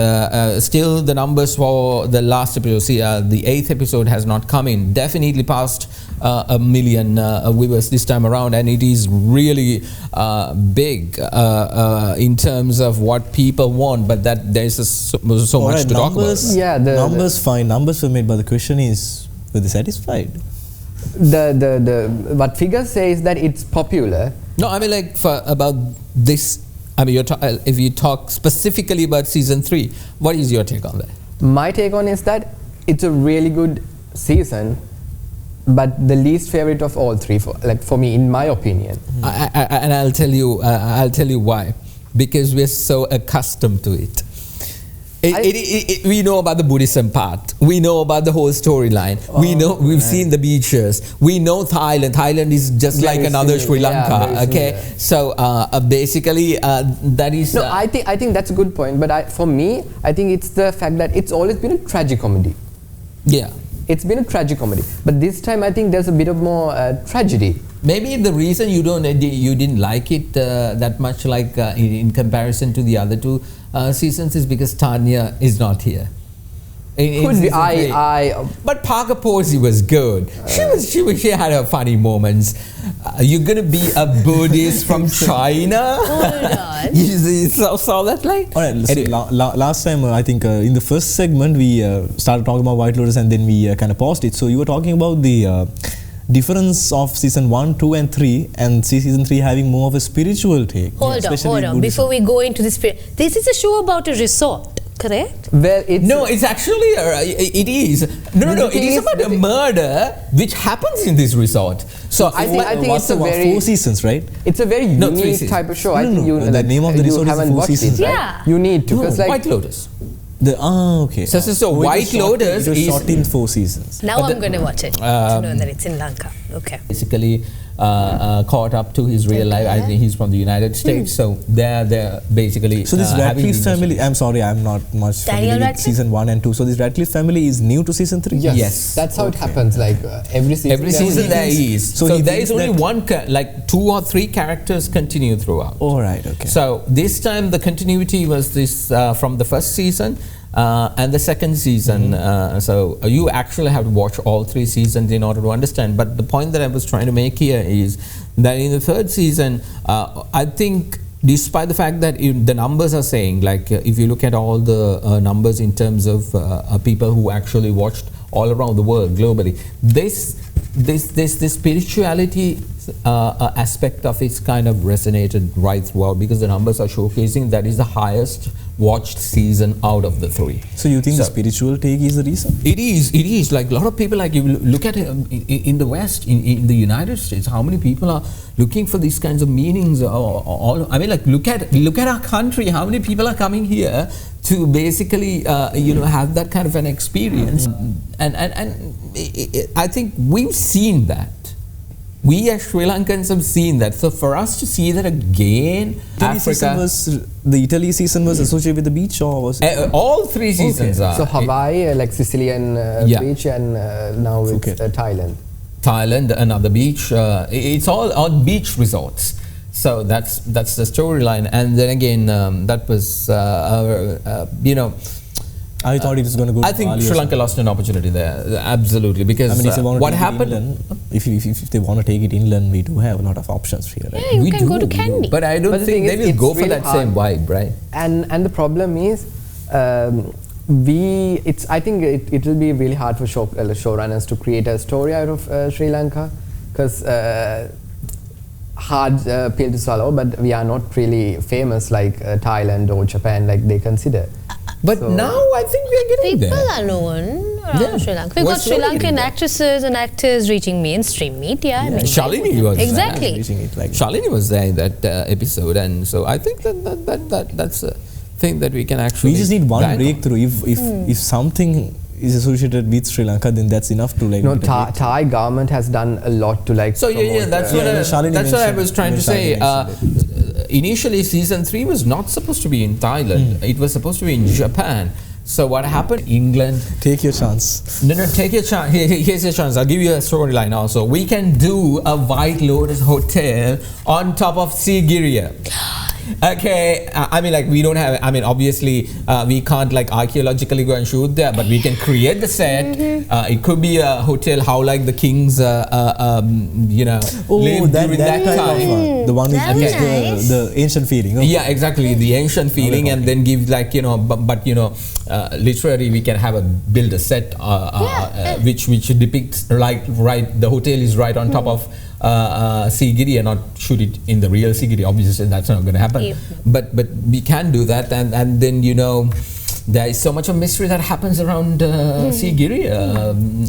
still the numbers for the last episode, the 8th episode has not come in, definitely past 1 million viewers this time around, and it is really big in terms of what people want, but that there's so much to talk about. Yeah, numbers fine, numbers were made, but the question is, were they satisfied? What figures say is that it's popular. No, I mean like about this. I mean, if you talk specifically about season 3, what is your take on that? My take on is that it's a really good season, but the least favorite of all 3 for me, in my opinion. And I'll tell you why. Because we're so accustomed to it. We know about the Buddhism part. We know about the whole storyline. We've seen the beaches. We know Thailand. Thailand is just like another Sri Lanka. Okay, so basically that is. No, I think that's a good point. But for me, I think it's the fact that it's always been a tragicomedy. Yeah, it's been a tragicomedy. But this time, I think there's a bit of more tragedy. Maybe the reason you didn't like it that much, like in comparison to the other 2 seasons, is because Tanya is not here. Could be. But Parker Posey was good. She had her funny moments. You're gonna be a Buddhist from China? Hold on. You saw that line? All right. Anyway. Last time, I think in the first segment we started talking about White Lotus, and then we kind of paused it. So you were talking about the difference of season 1, 2 and 3, and season 3 having more of a spiritual take. Hold on. Before we go into the spirit, this is a show about a resort, correct? Well, it's actually it is. No, it is about a murder which happens in this resort. So I think it's a very 4 seasons, right? It's a very unique type of show. I think the name of the resort haven't is 4 watched seasons. it, right? Yeah. You need to, because White Lotus. Okay. So White Lotus is shot in 4 seasons. Now I'm going to watch it to know that it's in Lanka. Okay. Basically caught up to his real life. I think he's from the United States, so they're basically. So this Radcliffe family. I'm sorry, I'm not much familiar with season 1 and 2. So this Radcliffe family is new to season 3. Yes. That's how it happens. Like every season there is. So there is only one, like 2 or 3 characters continue throughout. All right. Okay. So this time the continuity was this from the first season. And the second season, so you actually have to watch all 3 seasons in order to understand. But the point that I was trying to make here is that in the 3rd season, I think despite the fact that the numbers are saying, like if you look at all the numbers in terms of people who actually watched all around the world globally, this spirituality aspect of it kind of resonated right throughout, because the numbers are showcasing that is the highest watched season out of the 3. So you think the spiritual take is the reason? It is. Like a lot of people, like you look at it in the West, in the United States, how many people are looking for these kinds of meanings? I mean, like look at our country. How many people are coming here to basically, have that kind of an experience? And I think we've seen that. We as Sri Lankans have seen that. So for us to see that again, the Italy season was associated with the beach, or was it? All 3 seasons are. So Hawaii, like Sicilian beach, and now it's Thailand. Thailand, another beach. It's all on beach resorts. So that's the storyline. And then again, that was I thought it was going to go. I think Sri Lanka lost an opportunity there, absolutely, because what happened? Inland, if they want to take it inland, we do have a lot of options here. Right? Yeah, you can go to Kandy. But I don't think they will go for that same vibe, right? And the problem is, I think it will be really hard for showrunners to create a story out of Sri Lanka, because hard pill to swallow, but we are not really famous like Thailand or Japan like they consider. But now I think we are getting there. People are known around Sri Lanka. We've got Sri Lankan actresses and actors reaching mainstream media. I mean, Shalini was exactly. Shalini was there in that episode, and so I think that's a thing that we can actually. We just need one breakthrough. If something is associated with Sri Lanka, then that's enough to like. No, Thai government has done a lot to like. So that's what I was trying to say. Initially, season 3 was not supposed to be in Thailand. It was supposed to be in Japan. So what happened? England. Take your chance. No, take your chance. Here's your chance. I'll give you a storyline also. We can do a White Lotus hotel on top of Sigiriya. Okay, I mean, like, we don't have, I mean, obviously we can't like archaeologically go and shoot there, but we can create the set. It could be a hotel, how like the kings, lived during that time. The one which gives the ancient feeling. Yeah, exactly, the ancient feeling, and then give like, literally we can build a set which depicts right, the hotel is right on top of Sigiri, and not shoot it in the real Sigiri. Obviously that's not going to happen, but we can do that, and then there is so much of mystery that happens around Sigiri.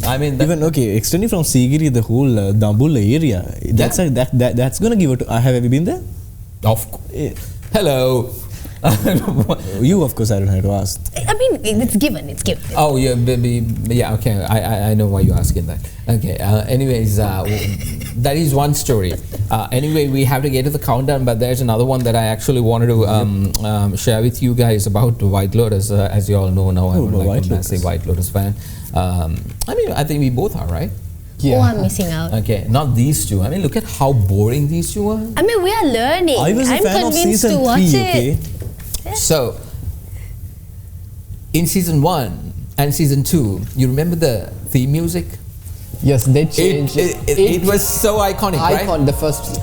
I mean, even extending from Sigiri, the whole Dambulla area, that's going to give it. Have you been there? Hello. You, of course, I don't have to ask. I mean, it's given. Oh, yeah, baby. Yeah, okay. I know why you're asking that. Okay. Anyways, that is one story. Anyway, we have to get to the countdown, but there's another one that I actually wanted to share with you guys about White Lotus. As you all know now, I'm like a massive White Lotus fan. I mean, I think we both are, right? Yeah. Oh, I'm missing out. Okay, not these two. I mean, look at how boring these two are. I mean, we are learning. I was a fan of season 3, okay? So, in season 1 and season 2, you remember the theme music? Yes, they changed it was so iconic, right? The first.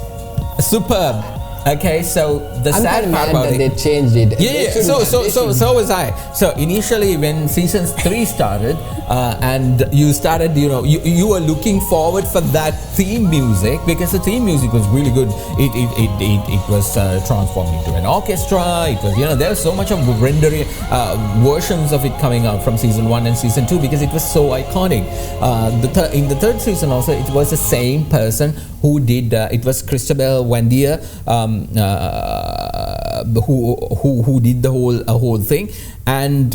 Superb. Okay, so the sad part about it, they changed it. Yeah. So was I. So initially, when season 3 started, and you started, you were looking forward for that theme music, because the theme music was really good. It was transformed into an orchestra. It was, there was so much of rendering versions of it coming out from season 1 and season 2, because it was so iconic. In the third season also, it was the same person who did. It was Christabel Wandia. Who did the whole thing, and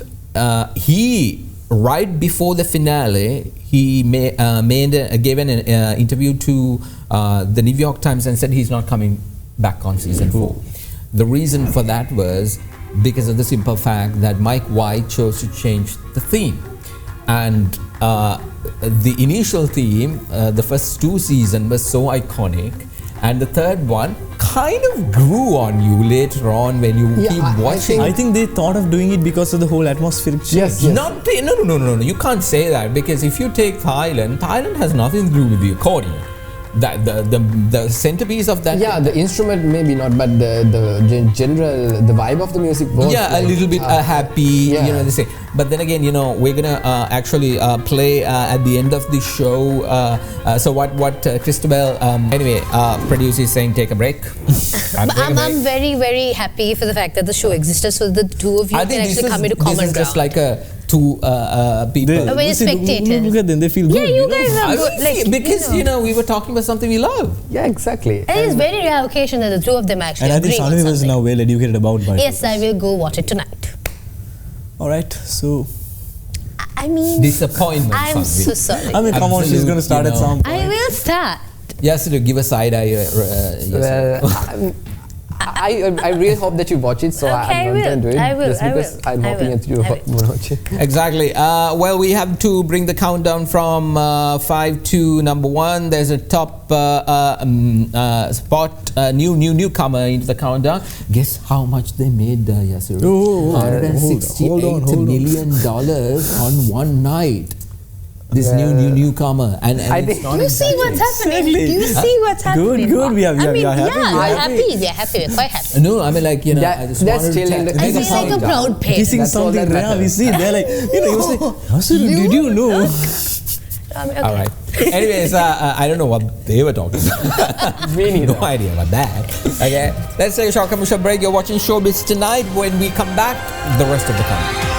he, right before the finale, he gave an interview to the New York Times and said he's not coming back on season 4. The reason for that was because of the simple fact that Mike White chose to change the theme, and the initial theme, the first 2 seasons, was so iconic, and the third one kind of grew on you later on when you keep watching. I think they thought of doing it because of the whole atmospheric change. Yes. No. You can't say that, because if you take Thailand has nothing to do with the accordion. The centerpiece of that. Yeah, the instrument maybe not, but the general, the vibe of the music was. Yeah, like a little bit happy. They say. But then again, we're gonna actually play at the end of the show. So what Christabel anyway, producer is saying, take a break. I'm very, very happy for the fact that the show existed, so the two of you can actually come into common ground. This is just like a two people. We're spectators. Look at them, they feel good. Yeah, you guys are good. Because we were talking about something we love. Yeah, exactly. It is very rare occasion that the two of them actually agree on something. And I think Shani was now well educated about White Lotus. Yes, I will go watch it tonight. Alright, so... I mean... Disappointment. I'm so sorry. I mean, come on, she's going to start at some point. I will start. Yes, to give a side eye. Well, I really hope that you watch it, so I'm not going to do it. I will. Just because I'm hoping that you will watch it. Exactly. Well, we have to bring the countdown from 5 to number 1. There's a top spot, newcomer into the countdown. Guess how much they made, Yasiru? $168 million on one night. This newcomer, and I it's think- not You see what's happening. Exactly. You see what's happening. Good. We are I mean, happy. yeah, We are we're happy. happy. We're happy. We're quite happy. No, I mean, like, you know, That- I just they're wanted still to in the- I feel like a proud parent. Kissing That's all something that rare. We matters. see. They're like, he was like, Yasiru, did you know? I mean, okay. All right. Anyways, I don't know what they were talking about. Me neither. No idea about that. Okay, let's take a short commercial break. You're watching Showbiz Tonight. When we come back, the rest of the country.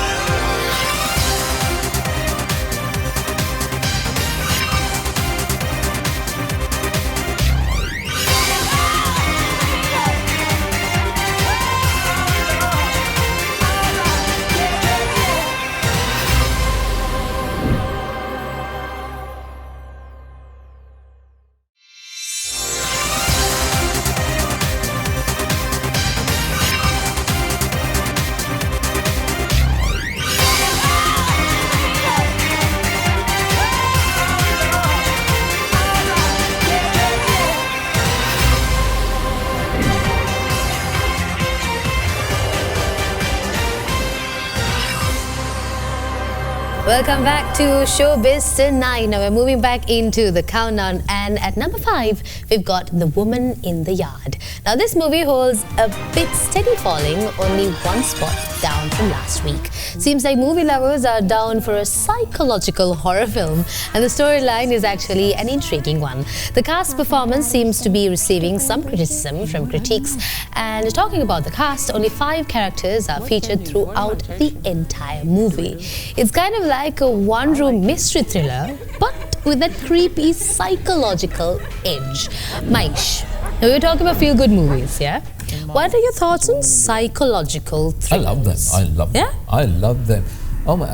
Welcome back to Showbiz Tonight. Now we're moving back into the countdown, and at number 5, we've got The Woman in the Yard. Now this movie holds a bit steady falling, only one spot down from last week. Seems like movie lovers are down for a psychological horror film, and the storyline is actually an intriguing one. The cast performance seems to be receiving some criticism from critics, and talking about the cast, only 5 characters are featured throughout the entire movie. It's kind of like a one-room mystery thriller, but with that creepy psychological edge. Maish, now we're talking about feel-good movies, yeah? What are your thoughts on psychological thrillers? I love them. Yeah? I love them. Oh my,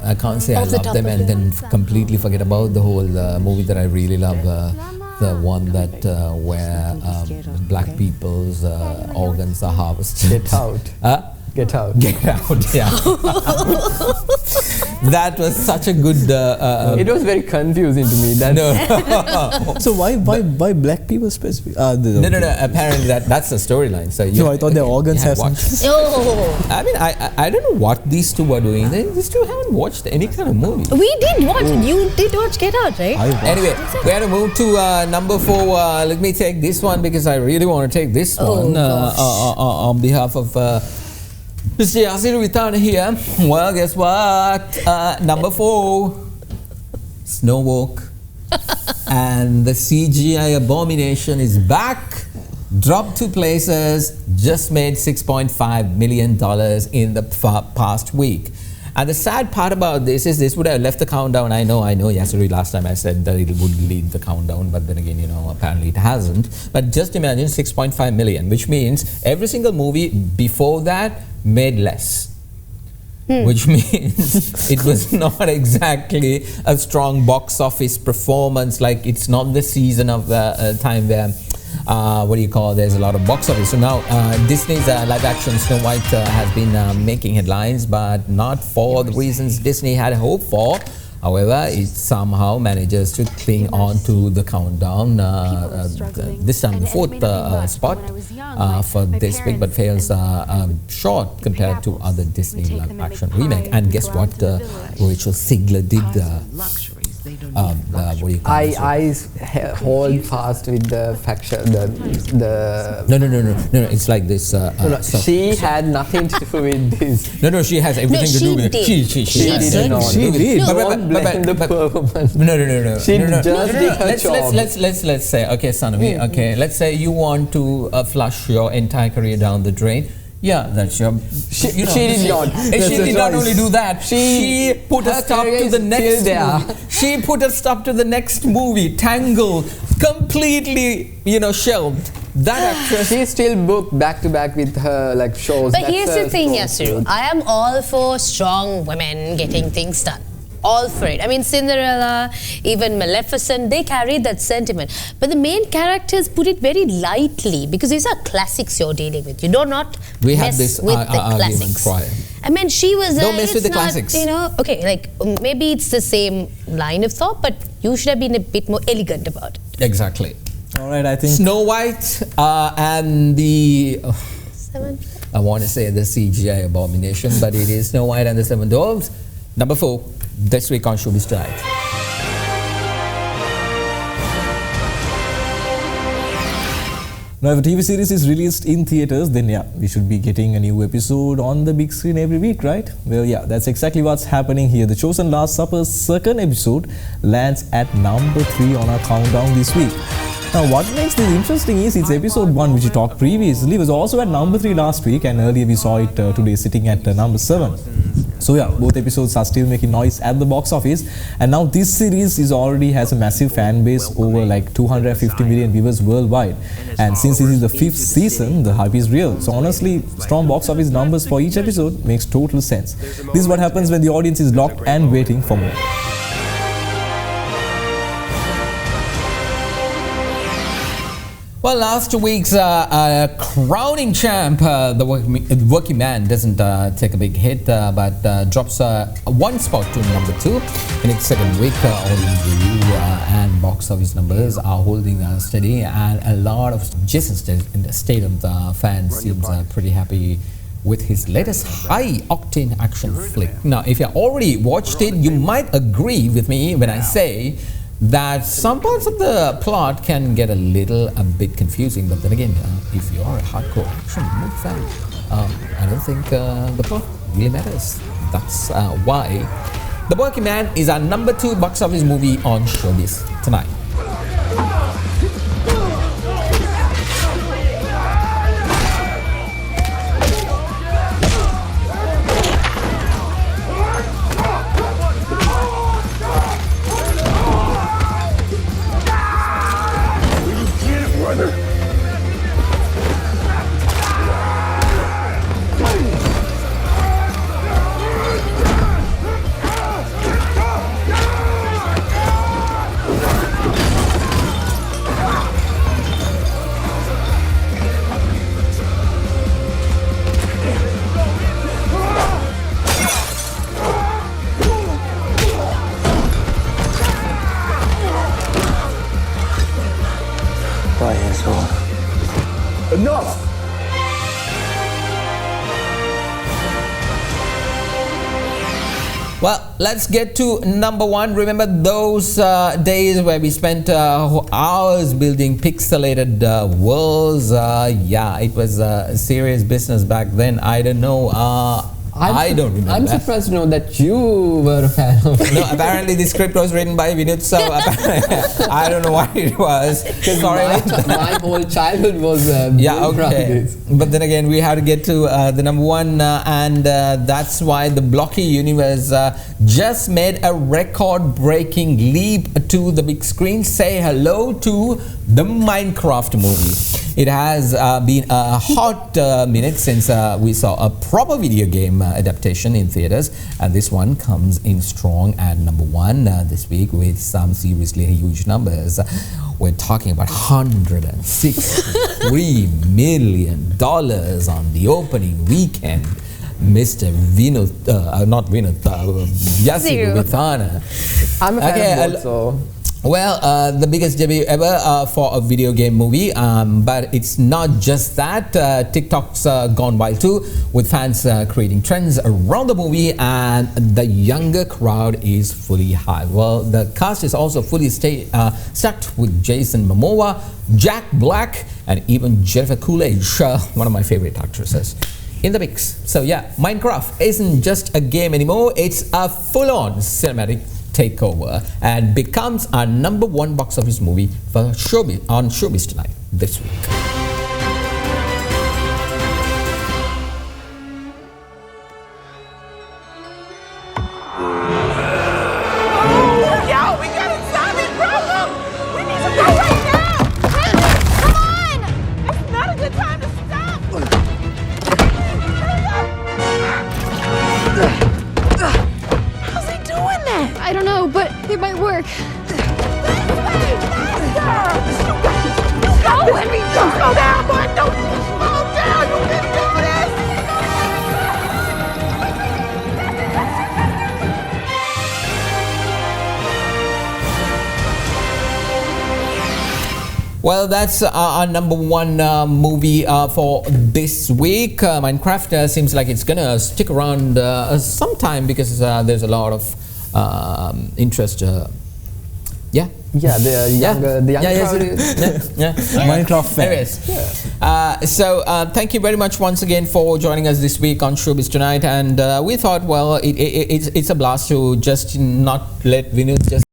I can't say I Off the love top them of and your then completely forget about the whole movie that I really love. The one that where black people's organs are harvested. Get Out. Get Out. Get Out, yeah. That was such a good... It was very confusing to me. That no. So why black people specifically? No. Apparently that's the storyline. So I thought their organs have some. Oh, I mean, I don't know what these two are doing. These two haven't watched any kind of movie. we did watch. You did watch Get Out, right? Anyway, we have to move to number 4. Let me take this one because I really want to take this one on behalf of Mr. Yasir Vitana here. Well, guess what? Number 4, Snow Walk. And the CGI abomination is back. Dropped 2 places, just made $6.5 million in the past week. And the sad part about this is this would have left the countdown. I know, Yasuri, last time I said that it would lead the countdown, but then again, apparently it hasn't. But just imagine 6.5 million, which means every single movie before that made less. Which means it was not exactly a strong box office performance. Like, it's not the season of the time where there's a lot of box office. So now Disney's live action Snow White has been making headlines, but not for the reasons Disney had hoped for. However, it somehow manages to cling on to the countdown. This time the 4th spot for this week, but fails short compared to other Disney live action remake. And guess what? Rachel Ziegler did I hold fast with the faction. No. It's like this. She had nothing to do with this. No. She has everything to do with it. She did not. She did. Don't blame the poor woman. No. She just did her job. Let's say, okay, Sanavi, okay, let's say you want to flush your entire career down the drain. Yeah, that's your... She did not. And she did not only do that. She put a stop to the next movie. She put a stop to the next movie, Tangled, completely, shelved. That actress... She's still booked back to back with her shows. But here's the thing, Yasuru. I am all for strong women getting things done. All for it. I mean, Cinderella, even Maleficent, they carried that sentiment. But the main characters put it very lightly because these are classics you're dealing with. You do not mess with the classics. I mean, she was... Don't mess with the classics. Okay, maybe it's the same line of thought, but you should have been a bit more elegant about it. Exactly. All right, I think... Snow White and the... I want to say the CGI abomination, but it is Snow White and the 7 Dwarfs. Number 4. this week on Showbiz Tonight. Now, if a TV series is released in theaters, then yeah, we should be getting a new episode on the big screen every week, right? Well, yeah, that's exactly what's happening here. The Chosen Last Supper's second episode lands at number 3 on our countdown this week. Now, what makes this interesting is it's episode 1, which we talked previously, was also at number 3 last week, and earlier we saw it today sitting at number 7. So yeah, both episodes are still making noise at the box office, and now this series already has a massive fan base, over like 250 million viewers worldwide. And since this is the 5th season, the hype is real. So honestly, strong box office numbers for each episode makes total sense. This is what happens when the audience is locked and waiting for more. Well, last week's crowning champ, the working man, doesn't take a big hit, but drops 1 spot to number 2. In its second week, audience review and box office numbers are holding steady, and a lot of Jason Statham fans seems pretty happy with his latest high-octane action flick. Now, if you already watched it, you might agree with me when I say that some parts of the plot can get a bit confusing, but then again, if you are a hardcore action movie fan, I don't think the plot really matters. That's why The Working Man is our number 2 box office movie on Showbiz tonight. Enough! Well, let's get to number 1. Remember those days where we spent hours building pixelated worlds? Yeah, it was serious business back then. I don't know. I don't remember. I'm surprised to know that you were a fan of it. No, apparently the script was written by Vinod, so I don't know why it was. Sorry. My whole childhood was yeah, okay. But then again, we had to get to the number 1, and that's why the blocky universe just made a record-breaking leap to the big screen. Say hello to the Minecraft movie. It has been a hot minute since we saw a proper video game adaptation in theaters, and this one comes in strong at number 1 this week with some seriously huge numbers. We're talking about $163 million on the opening weekend. Mr. Vinod, not Vinod, Yasiru Vithana. I'm a fan of both, so. Well, the biggest debut ever for a video game movie, but it's not just that. TikTok's gone wild too, with fans creating trends around the movie, and the younger crowd is fully high. Well, the cast is also fully stacked with Jason Momoa, Jack Black, and even Jennifer Coolidge, one of my favorite actresses, in the mix. So yeah, Minecraft isn't just a game anymore, it's a full-on cinematic takeover and becomes our number 1 box office movie for Showbiz on Showbiz tonight this week. Yo, we got a zombie problem! We need to go right now! Come on! It's not a good time to stop! How's he doing that? I don't know, but it might work. Go, Henry! Don't slow down, boy! Don't slow down! You can do this! Well, that's our number 1 movie for this week. Minecraft seems like it's gonna stick around some time because there's a lot of interest. Yeah. Yeah, the younger crowd. Minecraft fan. Anyways, so thank you very much once again for joining us this week on Showbiz Tonight, and we thought, well, it's a blast to just not let Vinod just